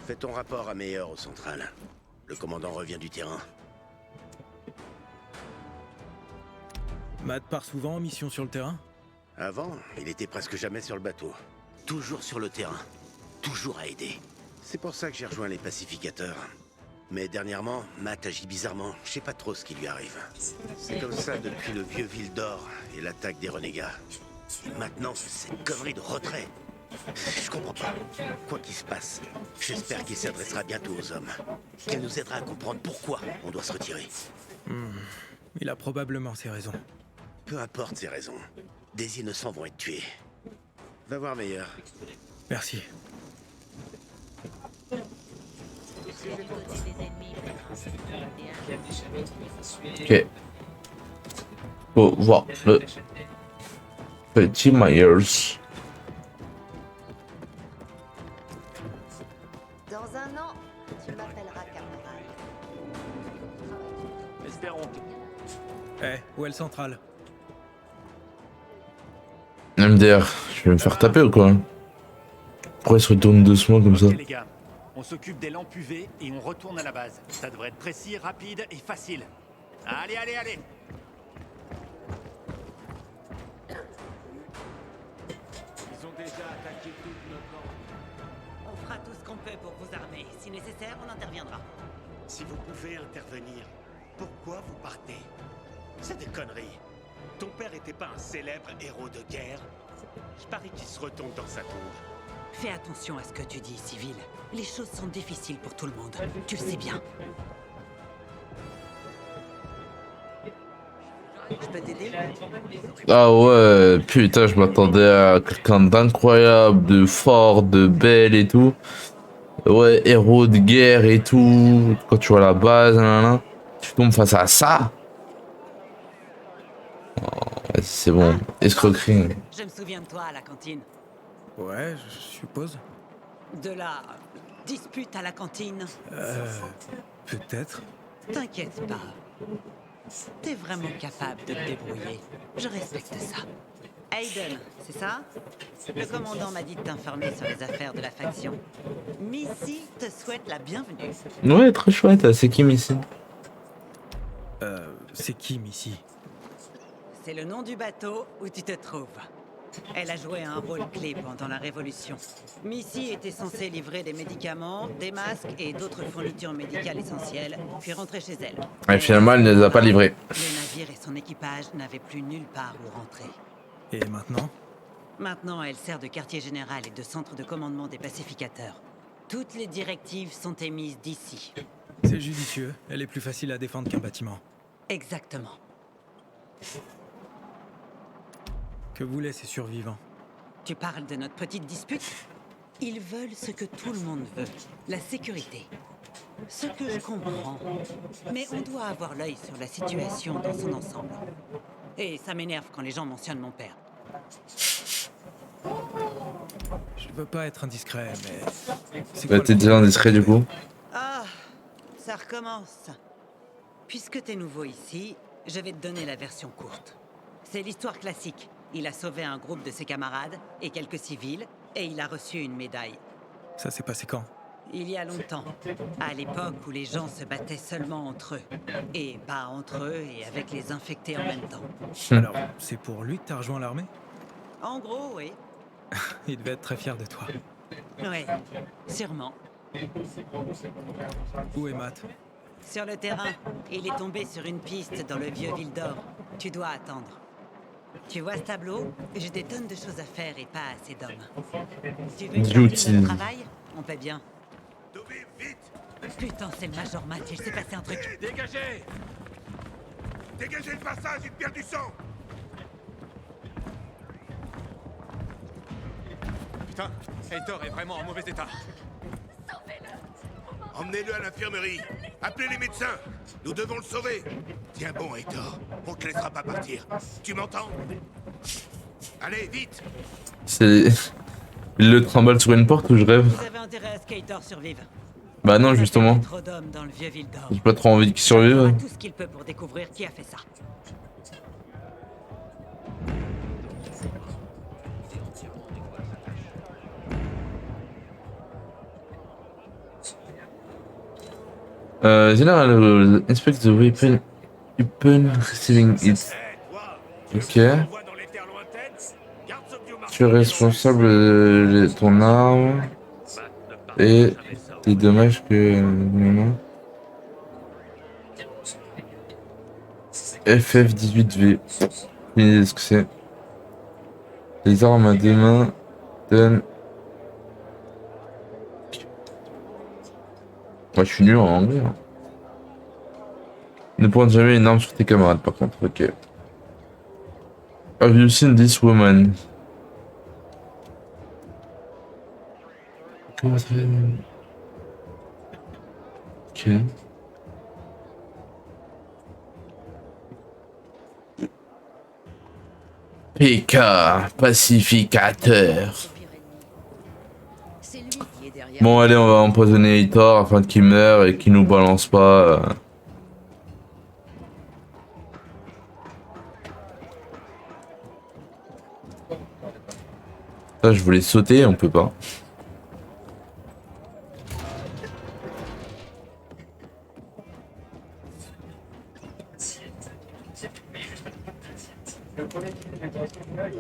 Fais ton rapport à Meilleur au central. Le commandant revient du terrain. Matt part souvent en mission sur le terrain? Avant, il était presque jamais sur le bateau. Toujours sur le terrain. Toujours à aider. C'est pour ça que j'ai rejoint les pacificateurs. Mais dernièrement, Matt agit bizarrement. Je sais pas trop ce qui lui arrive. C'est comme ça depuis le vieux Ville d'Or et l'attaque des renégats. Et maintenant, cette connerie de retrait. Je comprends pas. Quoi qu'il se passe, j'espère qu'il s'adressera bientôt aux hommes. Qu'il nous aidera à comprendre pourquoi on doit se retirer. Il a probablement ses raisons. Peu importe ses raisons. Des innocents vont être tués. Va voir Meilleur. Merci. Ok. Faut voir le petit Myers. Dans un an, tu m'appelleras camarade. Espérons. Où est le central? MDR, je vais me faire taper ou quoi? Pourquoi il se retourne doucement comme ça? Ok les gars, on s'occupe des lampes UV et on retourne à la base. Ça devrait être précis, rapide et facile. Allez, allez, allez! Ils ont déjà attaqué toutes nos camps. On fera tout ce qu'on peut pour vous armer. Si nécessaire, on interviendra. Si vous pouvez intervenir, pourquoi vous partez? C'est des conneries. Ton père était pas un célèbre héros de guerre? Je parie qu'il se retourne dans sa tour. Fais attention à ce que tu dis, civil. Les choses sont difficiles pour tout le monde. Tu le sais bien. Je peux t'aider? Ah ouais, putain, je m'attendais à quelqu'un d'incroyable, de fort, de belle et tout. Ouais, héros de guerre et tout. Quand tu vois la base, nanana, tu tombes face à ça. Oh, vas-y, c'est bon. Escroquerie. Je me souviens de toi à la cantine. Ouais, je suppose. De la dispute à la cantine. Peut-être. T'inquiète pas. T'es vraiment capable de te débrouiller. Je respecte ça. Aiden, c'est ça? Le commandant m'a dit de t'informer sur les affaires de la faction. Missy te souhaite la bienvenue. Ouais, très chouette. C'est qui ici? C'est qui, Missy? C'est le nom du bateau où tu te trouves. Elle a joué un rôle clé pendant la Révolution. Missy était censée livrer des médicaments, des masques et d'autres fournitures médicales essentielles, puis rentrer chez elle. Et finalement, elle ne les a pas livrés. Le navire et son équipage n'avaient plus nulle part où rentrer. Et maintenant? Maintenant, elle sert de quartier général et de centre de commandement des pacificateurs. Toutes les directives sont émises d'ici. C'est judicieux. Elle est plus facile à défendre qu'un bâtiment. Exactement. Que voulaient ces survivants? Tu parles de notre petite dispute? Ils veulent ce que tout le monde veut, la sécurité. Ce que je comprends. Mais on doit avoir l'œil sur la situation dans son ensemble. Et ça m'énerve quand les gens mentionnent mon père. Je veux pas être indiscret, mais... c'est Bah, quoi t'es le déjà problème? indiscret du coup. Ah, ça recommence. Puisque t'es nouveau ici, je vais te donner la version courte. C'est l'histoire classique. Il a sauvé un groupe de ses camarades et quelques civils, et il a reçu une médaille. Ça s'est passé quand? Il y a longtemps, à l'époque où les gens se battaient seulement entre eux. Et pas entre eux et avec les infectés en même temps. Alors, c'est pour lui que t'as rejoint l'armée? En gros, oui. Il devait être très fier de toi. Oui, sûrement. Où est Matt? Sur le terrain, il est tombé sur une piste dans le vieux Ville d'Or. Tu dois attendre. Tu vois ce tableau? J'ai des tonnes de choses à faire et pas assez d'hommes. Tu veux une partie de travail? On paie bien. Putain, c'est le Major Matt, il s'est passé un truc. Dégagez! Dégagez le passage, il perd du sang. Putain, Heitor est vraiment en mauvais état. Emmenez-le à l'infirmerie. Appelez les médecins. Nous devons le sauver. Tiens bon, Heitor. On te laissera pas partir. Tu m'entends? Allez, vite. C'est... Il le trimballe sur une porte ou je rêve? Vous avez intérêt à ce qu'Heitor survive. Bah non, justement. Trop d'hommes dans le vieux Vildor. J'ai pas trop envie qu'il Il fera survive. tout ce qu'il peut pour découvrir qui a fait ça. General, inspect the weapon upon receiving it. Ok. Tu es responsable de ton arme et des dommages que... FF18V. Qu'est-ce que c'est? Les armes à deux mains donnent... Moi je suis nul en anglais. Hein. Ne pointe jamais une arme sur tes camarades par contre, ok. Have you seen this woman? Comment ça fait? Ok. PK, pacificateur. Bon allez, on va empoisonner Heitor afin qu'il meure et qu'il nous balance pas. Ça, je voulais sauter, on peut pas.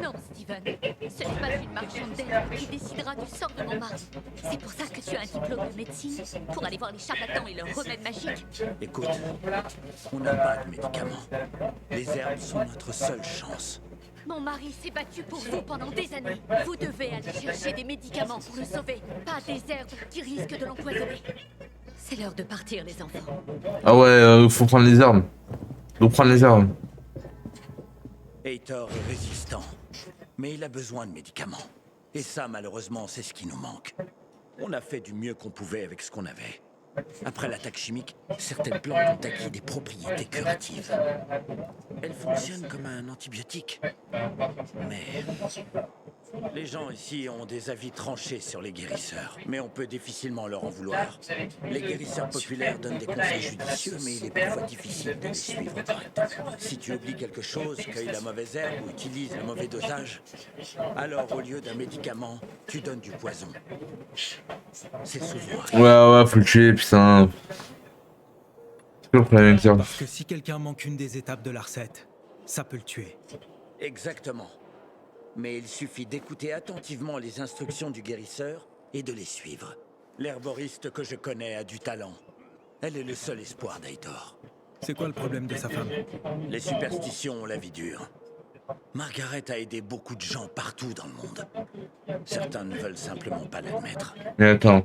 Non, Steven, ce n'est pas une marchande d'herbe qui décidera du sort de mon mari. C'est pour ça que tu as un diplôme de médecine, pour aller voir les charlatans et leurs remèdes magiques. Écoute, on n'a pas de médicaments. Les herbes sont notre seule chance. Mon mari s'est battu pour vous pendant des années. Vous devez aller chercher des médicaments pour le sauver, pas des herbes qui risquent de l'empoisonner. C'est l'heure de partir, les enfants. Ah ouais, faut prendre les armes. Faut prendre les armes. Heitor est résistant, mais il a besoin de médicaments. Et ça, malheureusement, c'est ce qui nous manque. On a fait du mieux qu'on pouvait avec ce qu'on avait. Après l'attaque chimique, certaines plantes ont acquis des propriétés curatives. Elles fonctionnent comme un antibiotique. Mais les gens ici ont des avis tranchés sur les guérisseurs, mais on peut difficilement leur en vouloir. Les guérisseurs populaires donnent des conseils judicieux, mais il est parfois difficile de les suivre correctement. Si tu oublies quelque chose, cueilles la mauvaise herbe ou utilises le mauvais dosage, alors au lieu d'un médicament, tu donnes du poison. C'est souvent... Ouais, faut le tuer, putain. C'est toujours la même chose. Parce que si quelqu'un manque une des étapes de la recette, ça peut le tuer. Exactement. Mais il suffit d'écouter attentivement les instructions du guérisseur et de les suivre. L'herboriste que je connais a du talent. Elle est le seul espoir d'Heitor. C'est quoi le problème de sa femme? Les superstitions ont la vie dure. Margaret a aidé beaucoup de gens partout dans le monde. Certains ne veulent simplement pas l'admettre. Mais attends.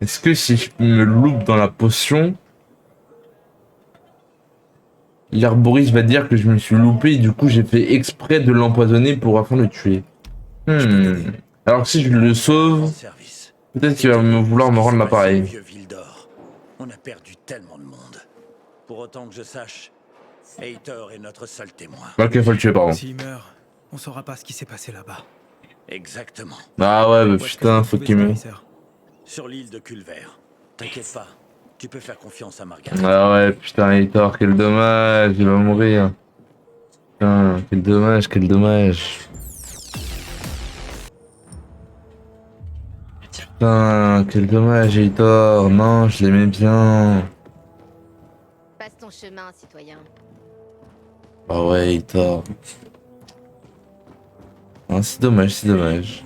Est-ce que si je me loupe dans la potion, l'herboriste va dire que je me suis loupé et du coup j'ai fait exprès de l'empoisonner pour afin de le tuer. Alors que si je le sauve, peut-être qu'il va vouloir me rendre l'appareil. On a perdu tellement de monde. Pour autant que je sache, Heitor est notre seul témoin. Ok, faut le tuer, pardon. S'il meurt, on saura pas ce qui s'est passé là-bas. Exactement. Ah ouais, bah putain, faut qu'il meure. Sur l'île de Culver. T'inquiète pas, tu peux faire confiance à Margaret. Ah ouais, putain, Heitor, quel dommage, il va mourir. Putain, quel dommage, quel dommage. Putain, quel dommage, Heitor. Non, je l'aimais bien. Passe ton chemin, citoyen. Ah ouais, Heitor. Ah, c'est dommage, c'est dommage.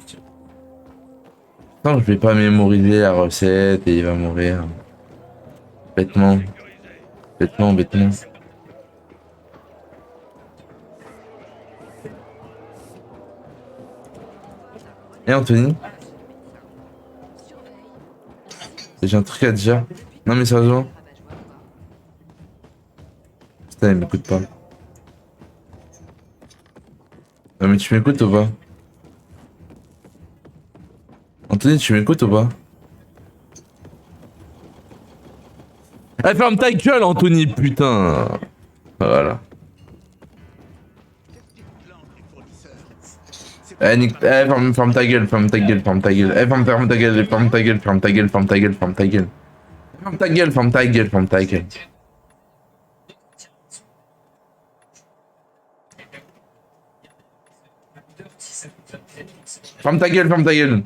Non, je vais pas mémoriser la recette et il va mourir. Bêtement. Bêtement, bêtement. Et Anthony? J'ai un truc à te dire. Non mais sérieusement. Putain, il m'écoute pas. Non mais tu m'écoutes ou pas? Anthony, tu m'écoutes ou pas? Eh, ferme ta gueule, Anthony, putain! Voilà. Ferme ta gueule, ferme ta gueule, ferme ta gueule. Ferme ta gueule, ferme ta gueule, ferme ta gueule, ferme ta gueule, ferme ta gueule. Ferme ta gueule, ferme ta gueule, ferme ta gueule. Ferme ta gueule, ferme ta gueule.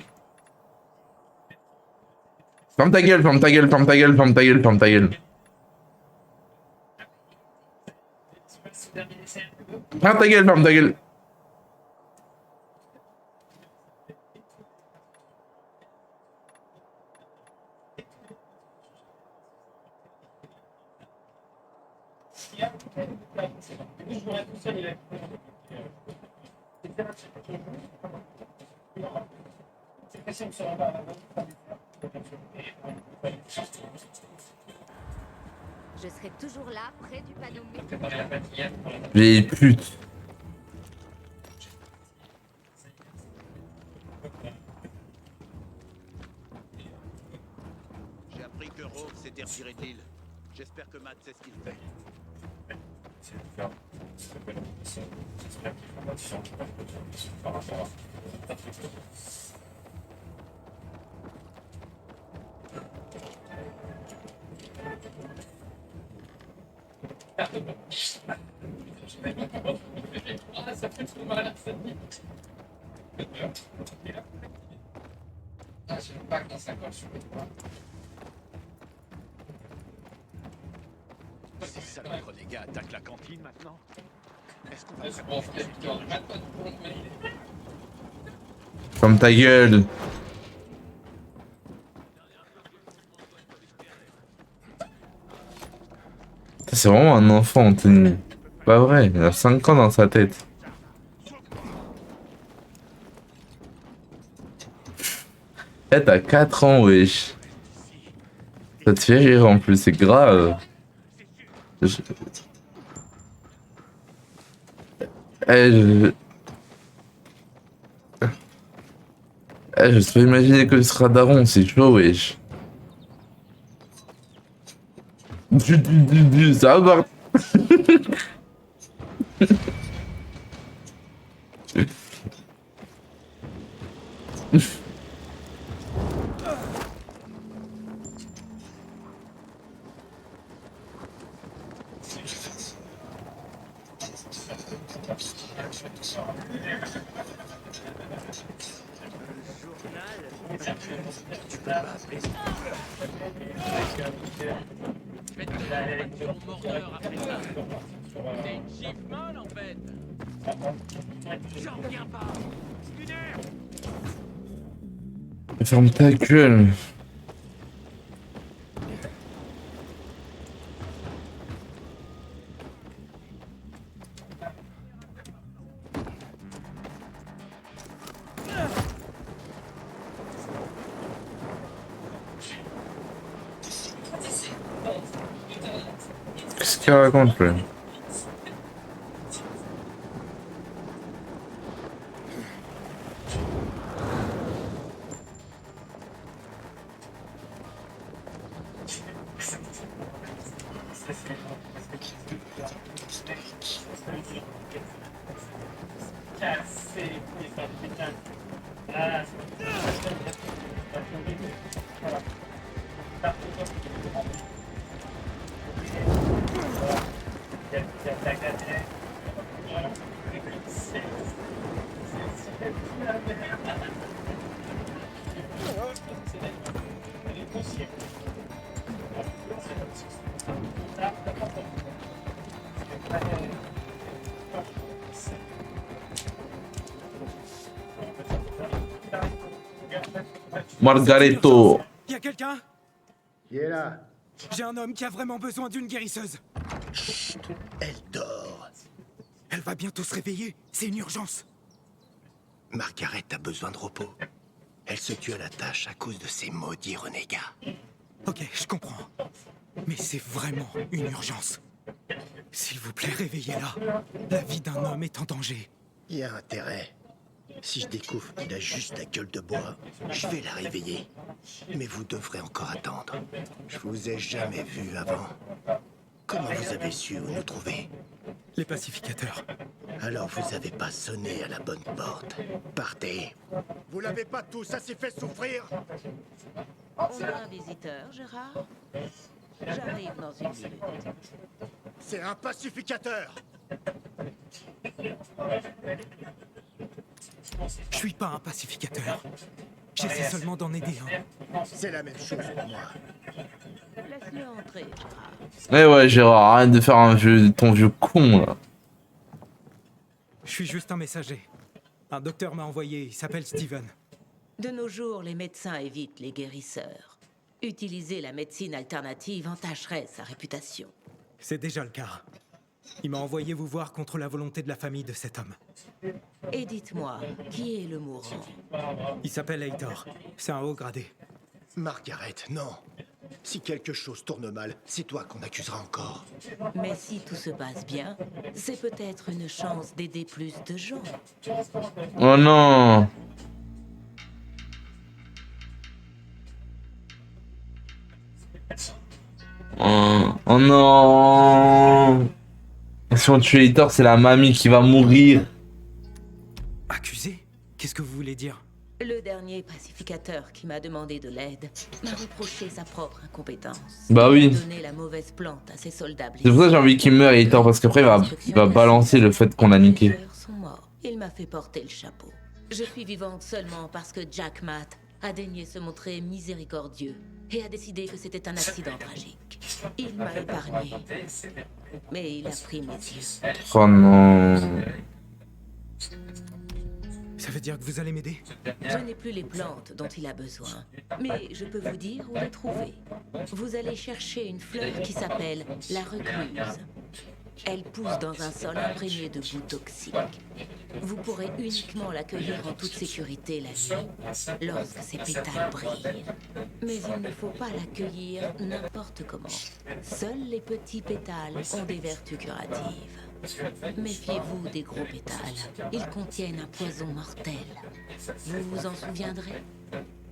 Ferme ta gueule, ferme ta gueule, ferme ta gueule, ferme ta gueule, ferme ta gueule. Ferme ta gueule, ferme ta gueule. Je serai toujours là, près du panneau météo. Les putes. J'ai appris que Rogue s'était retiré de l'île. J'espère que Matt sait ce qu'il fait. Ces salauds renégats attaquent la cantine maintenant. Est-ce qu'on va Ferme ta gueule. C'est vraiment un enfant, Anthony. Pas vrai, il a 5 ans dans sa tête. Eh, t'as 4 ans, wesh. Ça te fait rire en plus, c'est grave. Je sais pas imaginer que ce sera daron, c'est chaud, wesh. Ça va. Ferme ta gueule. Qu'est-ce qu'il raconte, lui? Margareto. Y a quelqu'un? Qui est là? J'ai un homme qui a vraiment besoin d'une guérisseuse. Chut, elle dort. Elle va bientôt se réveiller. C'est une urgence. Margaret a besoin de repos. Elle se tue à la tâche à cause de ces maudits renégats. Ok, je comprends. Mais c'est vraiment une urgence. S'il vous plaît, réveillez-la. La vie d'un homme est en danger. Il y a intérêt. Si je découvre qu'il a juste la gueule de bois, je vais la réveiller. Mais vous devrez encore attendre. Je vous ai jamais vu avant. Comment vous avez su où nous trouver? Les pacificateurs. Alors vous avez pas sonné à la bonne porte. Partez. Vous l'avez pas tous assez fait souffrir? On a un visiteur, Gérard. J'arrive dans une minute. C'est un pacificateur. Je suis pas un pacificateur. J'essaie seulement d'en aider un. C'est la même chose pour moi. Laisse-le entrer, Gérard. Eh ouais, Gérard, arrête de faire ton vieux con là. Je suis juste un messager. Un docteur m'a envoyé, il s'appelle Steven. De nos jours, les médecins évitent les guérisseurs. Utiliser la médecine alternative entacherait sa réputation. C'est déjà le cas. Il m'a envoyé vous voir contre la volonté de la famille de cet homme. Et dites-moi, qui est le mourant? Il s'appelle Heitor. C'est un haut gradé. Margaret, non. Si quelque chose tourne mal, c'est toi qu'on accusera encore. Mais si tout se passe bien, c'est peut-être une chance d'aider plus de gens. Oh non. Oh non. Si on tue Heitor, c'est la mamie qui va mourir. Accusé? Qu'est-ce que vous voulez dire? Le dernier pacificateur qui m'a demandé de l'aide m'a reproché sa propre incompétence. Bah oui. Il a donné la mauvaise plante à ses soldats blessés. C'est pour ça que j'ai envie qu'il meure Heitor, parce qu'après il va balancer le fait qu'on l'a niqué. Les tueurs sont morts. Il m'a fait porter le chapeau. Je suis vivante seulement parce que Jack Matt a daigné se montrer miséricordieux et a décidé que c'était un accident tragique. Il m'a épargné, mais il a pris mes yeux. Oh non. Ça veut dire que vous allez m'aider? Je n'ai plus les plantes dont il a besoin, mais je peux vous dire où les trouver. Vous allez chercher une fleur qui s'appelle la recluse. Elle pousse dans un sol imprégné de boue toxique. Vous pourrez uniquement l'accueillir en toute sécurité la nuit, lorsque ses pétales brillent. Mais il ne faut pas l'accueillir n'importe comment. Seuls les petits pétales ont des vertus curatives. Méfiez-vous des gros pétales. Ils contiennent un poison mortel. Vous vous en souviendrez?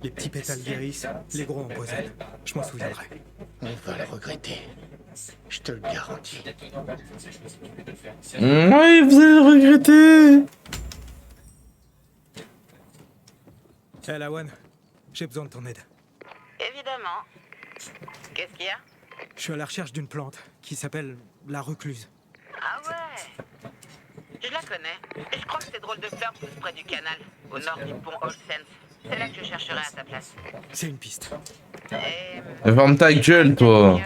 Les petits pétales guérissent, les gros empoisonnent. Je m'en souviendrai. On va le regretter. Je te le garantis. Oui, vous allez le regretter. Hé, Lawan, j'ai besoin de ton aide. Évidemment. Qu'est-ce qu'il y a? Je suis à la recherche d'une plante qui s'appelle la recluse. Ah ouais. Je la connais. Et je crois que ces drôles de fleurs poussent près du canal, au nord du pont All Saints. C'est là que je chercherai à ta place. C'est une piste. Et... Ferme ta gueule, toi.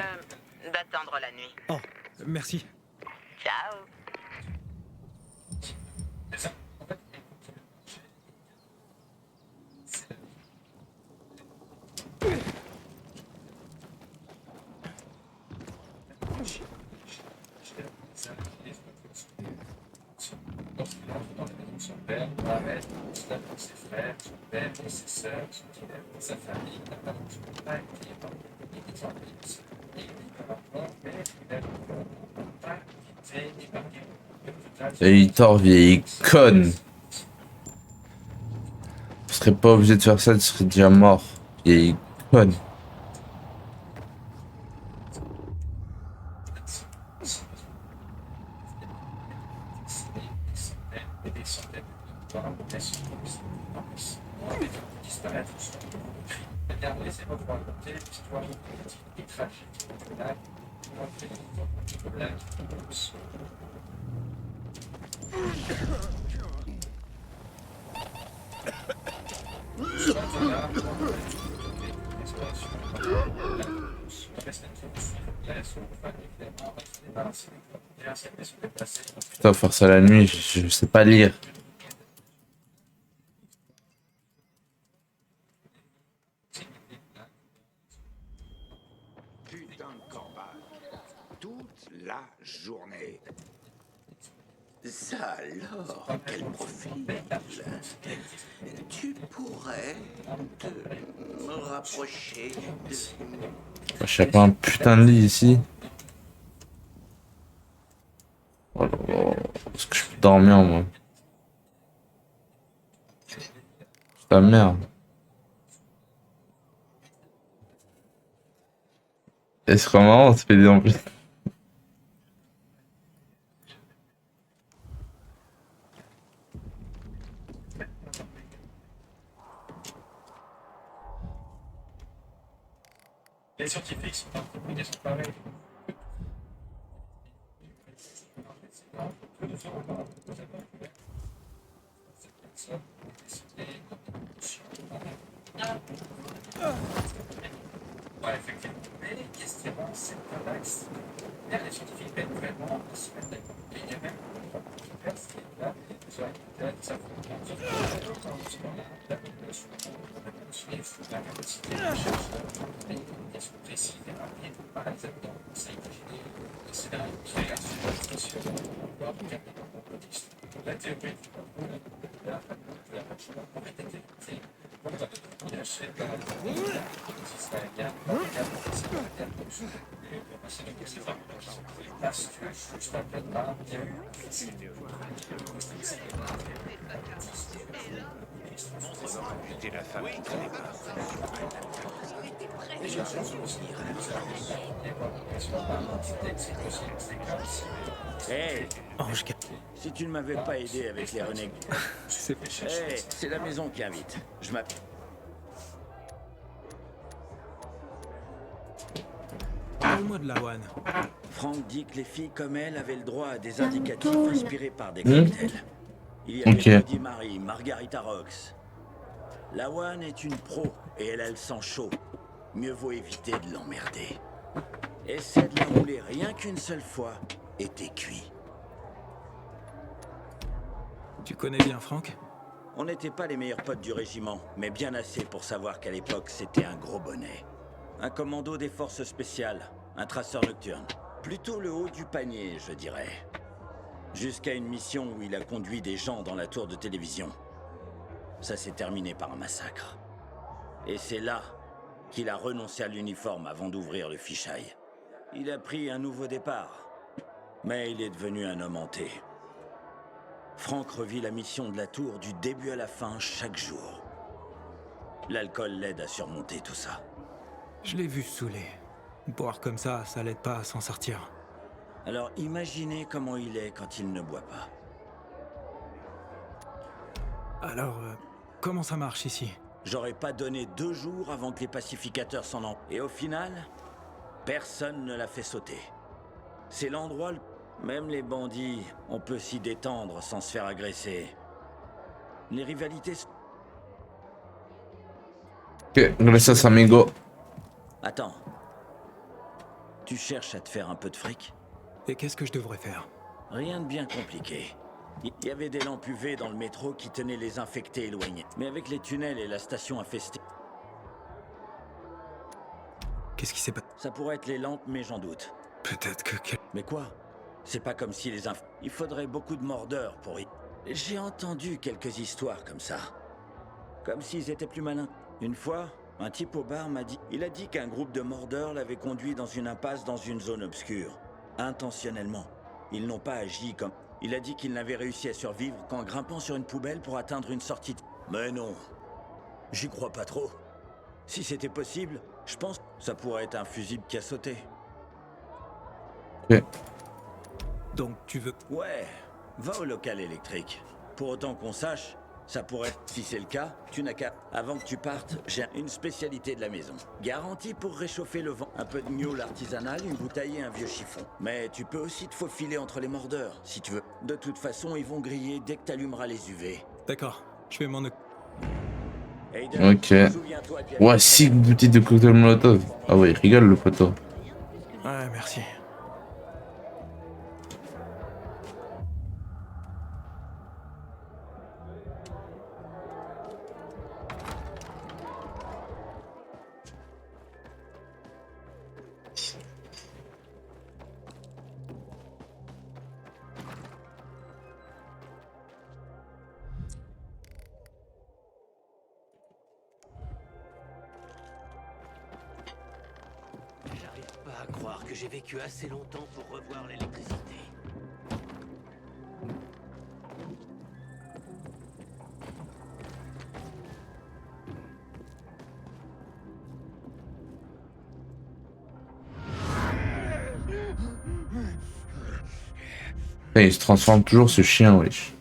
d'attendre la nuit. Oh, merci. Ciao. Heitor, vieille conne. Tu serais pas obligé de faire ça, tu serais déjà mort. Vieille conne. Putain, faire ça la nuit, je sais pas lire. Putain de campagne. Toute la journée. Ça alors, quel profil. Tu pourrais te me rapprocher de... Je sais pas un putain de lit ici. dormir, moi. Ta merde. Et c'est vraiment marrant, ce PD en plus. Les scientifiques sont en combinaison pareille. Ouais, effectivement. Mais question, c'est pas l'axe. Les scientifiques viennent vraiment se mettre d'accord. Et il y a même là, ça la population, la capacité de recherche, une communication précise et rapide, par exemple, ça imaginer des scénarios de création, voire de capter dans le contexte. La théorie du complot, la machine aurait été démontée. Il achète les Israéliens, c'est pas la guerre de Dieu. C'est du coup, c'est vraiment parce que juste après le pas, il y a eu C'était la femme qui traînait pas. Hey, si tu ne m'avais pas aidé avec les renégats... Hey, c'est la maison qui invite. Je m'appelle... Parle-moi de Lawan. Franck dit que les filles comme elle avaient le droit à des indicatifs inspirés par des cocktails. Il y avait Bloody Mary, Margarita Rox. Lawan est une pro et elle a le sang chaud. Mieux vaut éviter de l'emmerder. Essaie de la rouler rien qu'une seule fois et t'es cuit. Tu connais bien Franck? On n'était pas les meilleurs potes du régiment, mais bien assez pour savoir qu'à l'époque c'était un gros bonnet. Un commando des forces spéciales, un traceur nocturne. Plutôt le haut du panier, je dirais. Jusqu'à une mission où il a conduit des gens dans la tour de télévision. Ça s'est terminé par un massacre. Et c'est là qu'il a renoncé à l'uniforme avant d'ouvrir le fichaille. Il a pris un nouveau départ, mais il est devenu un homme hanté. Franck revit la mission de la tour du début à la fin chaque jour. L'alcool l'aide à surmonter tout ça. Je l'ai vu saoulé. Boire comme ça l'aide pas à s'en sortir. Alors imaginez comment il est quand il ne boit pas. Alors, comment ça marche ici? J'aurais pas donné 2 jours avant que les pacificateurs s'en emparent. Et au final, personne ne l'a fait sauter. C'est l'endroit... Même les bandits, on peut s'y détendre sans se faire agresser. Les rivalités... Ok, gracias amigo. Attends. Tu cherches à te faire un peu de fric? Et qu'est-ce que je devrais faire? Rien de bien compliqué. Il y avait des lampes UV dans le métro qui tenaient les infectés éloignés. Mais avec les tunnels et la station infestée... Qu'est-ce qui s'est passé? Ça pourrait être les lampes, mais j'en doute. Peut-être que... Mais quoi? C'est pas comme si les Il faudrait beaucoup de mordeurs pour y... J'ai entendu quelques histoires comme ça. Comme s'ils étaient plus malins. Une fois, un type au bar m'a dit... Il a dit qu'un groupe de mordeurs l'avait conduit dans une impasse dans une zone obscure. Intentionnellement. Ils n'ont pas agi comme... Il a dit qu'il n'avait réussi à survivre qu'en grimpant sur une poubelle pour atteindre une sortie. Mais non. J'y crois pas trop. Si c'était possible, je pense que ça pourrait être un fusible qui a sauté. Ok. Donc tu veux... Ouais, va au local électrique. Pour autant qu'on sache, ça pourrait... Si c'est le cas, tu n'as qu'à... Avant que tu partes, j'ai une spécialité de la maison. Garantie pour réchauffer le vent. Un peu de gnôle artisanal, une bouteille et un vieux chiffon. Mais tu peux aussi te faufiler entre les mordeurs, si tu veux. De toute façon, ils vont griller dès que t'allumeras les UV. D'accord, je vais m'en occuper. Ok. Ouais, 6 bouteilles de cocktail molotov. Ah ouais, il rigole le poteau. Ouais, merci. Pas à croire que j'ai vécu assez longtemps pour revoir l'électricité. Putain, il se transforme toujours ce chien, wesh.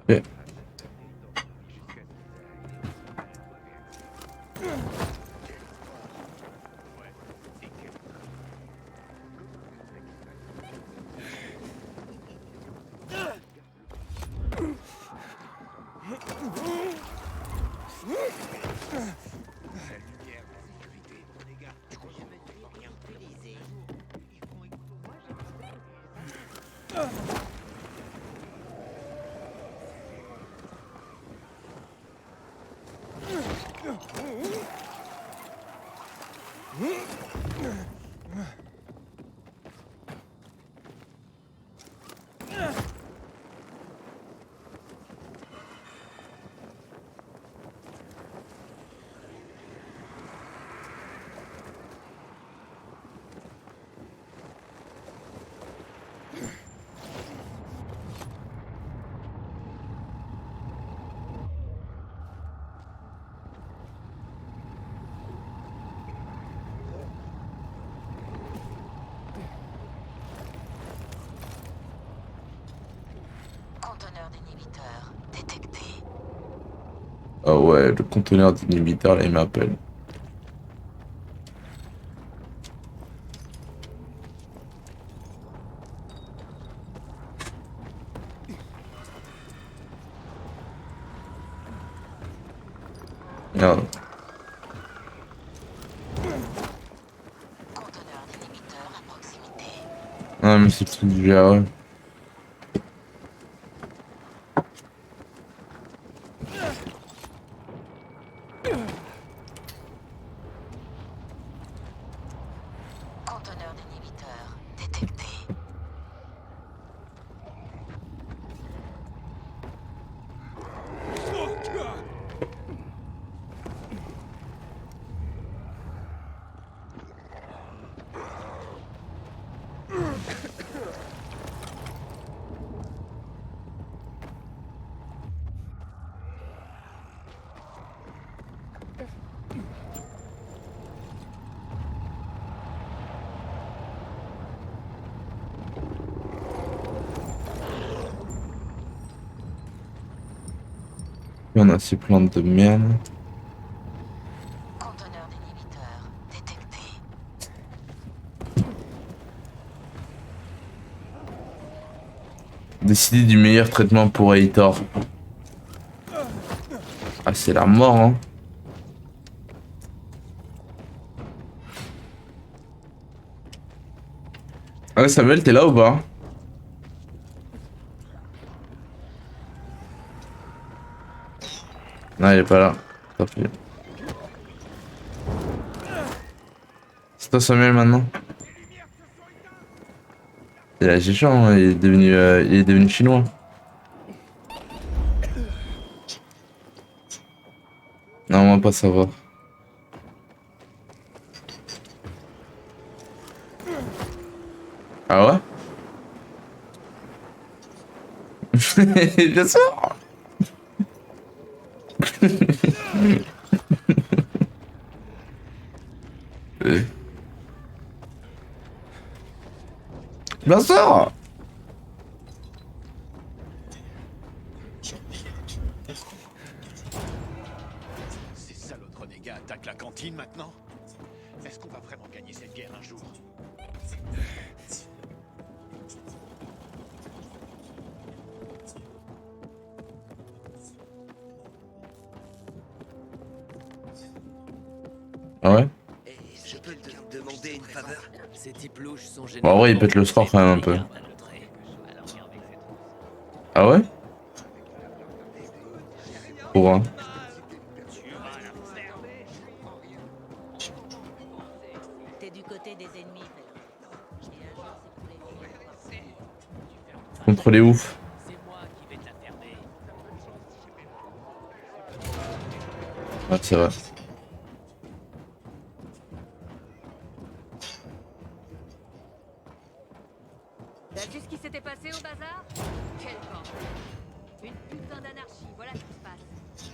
Ok. Conteneur d'inhibiteur détecté. Ah ouais, le conteneur d'inhibiteur, là, il m'appelle. Merde. Conteneur d'inhibiteur à proximité. Ah, mais c'est le truc du GRE. Conteneur d'inhibiteur détecté. Et on a ces plantes de merde. Conteneur d'inhibiteur détecté. Décider du meilleur traitement pour Heitor. Ah, c'est la mort, hein. Ah, Samuel, t'es là ou pas? Non, il est pas là. Tant pis. C'est toi, Samuel, maintenant? C'est la Géchant, hein, il est devenu chinois. Non, on va pas savoir. Ah ouais? Bien sûr. Bien sûr. Ces salauds de renégats attaquent la cantine maintenant? Est-ce qu'on va vraiment gagner cette guerre un jour? Ah ouais? Je peux te demander une faveur? Ces types louches sont Bon, en vrai, il pète le score quand même un peu. Ah ouais? Pour un. T'es du côté des ennemis, Contre les oufs. Ouais, c'est vrai. s'était passé au bazar? Quel camp? Une putain d'anarchie, voilà ce qui se passe.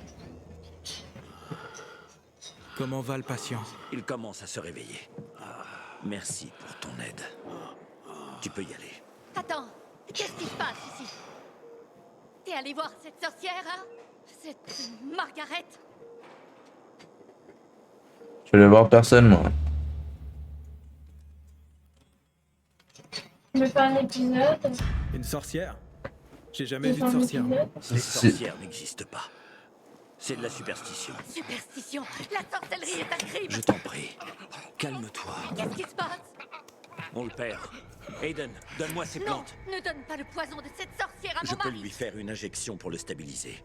Comment va le patient? Il commence à se réveiller. Merci pour ton aide. Tu peux y aller. Attends, qu'est-ce qui se passe ici? T'es allé voir cette sorcière, hein? Cette Margaret? Je vais voir personne, moi. Tu veux faire un épisode? Une sorcière? J'ai jamais vu de sorcière. Les sorcières n'existent pas. C'est de la superstition. Superstition? La sorcellerie est un crime! Je t'en prie, calme-toi. Qu'est-ce qui se passe? On le perd. Aiden, donne-moi ces Non, plantes. ne donne pas le poison de cette sorcière à Je mon peux mari! lui faire une injection pour le stabiliser.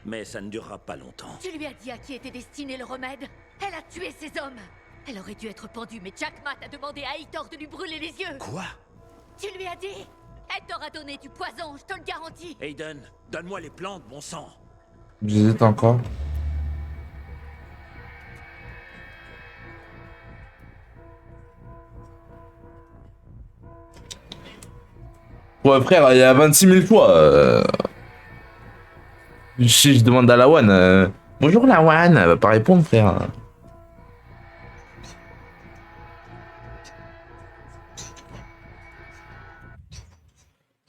Mais ça ne durera pas longtemps. Tu lui as dit à qui était destiné le remède? Elle a tué ses hommes! Elle aurait dû être pendue, mais Jack Matt a demandé à Heitor de lui brûler les yeux! Quoi? Tu lui as dit? Elle t'aura donné du poison, je te le garantis! Aiden, donne-moi les plantes, bon sang. J'hésite encore. Ouais frère, il y a 26 000 fois. Je demande à Lawan. Bonjour Lawan, elle va pas répondre frère.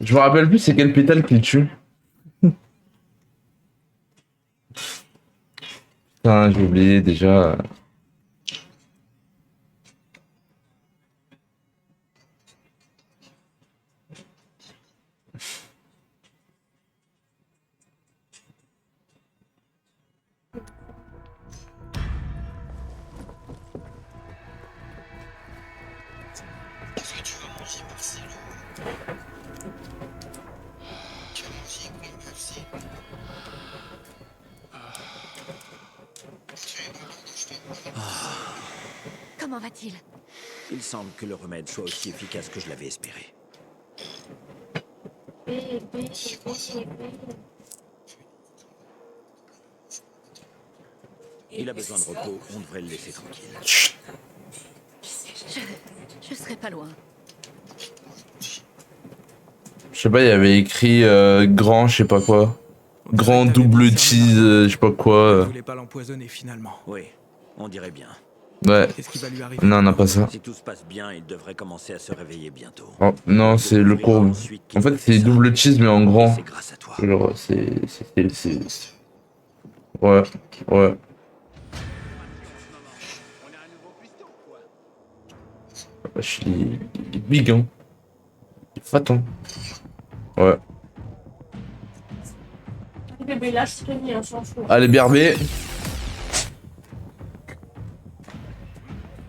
Je me rappelle plus c'est quel pétale qu'il tue. Putain, j'ai oublié déjà. Comment va-t-il? Il semble que le remède soit aussi efficace que je l'avais espéré. Il a besoin de repos, on devrait le laisser tranquille. Je serai pas loin. Je sais pas, il y avait écrit grand, je sais pas quoi. Grand double cheese, je sais pas quoi. Je voulais pas l'empoisonner finalement. Oui, on dirait bien. Ouais. Qu'est-ce qui va lui arriver? Non, on n'a pas ça. Si tout se passe bien, il devrait commencer à se réveiller bientôt. Oh, non, c'est le courbe. En fait, c'est double cheese, mais en grand. C'est grâce à toi. Genre, Ouais, ouais. Je suis big, hein. Fat, hein. Ouais. Bébé, là, je te dis, un chanson. Allez, BRB.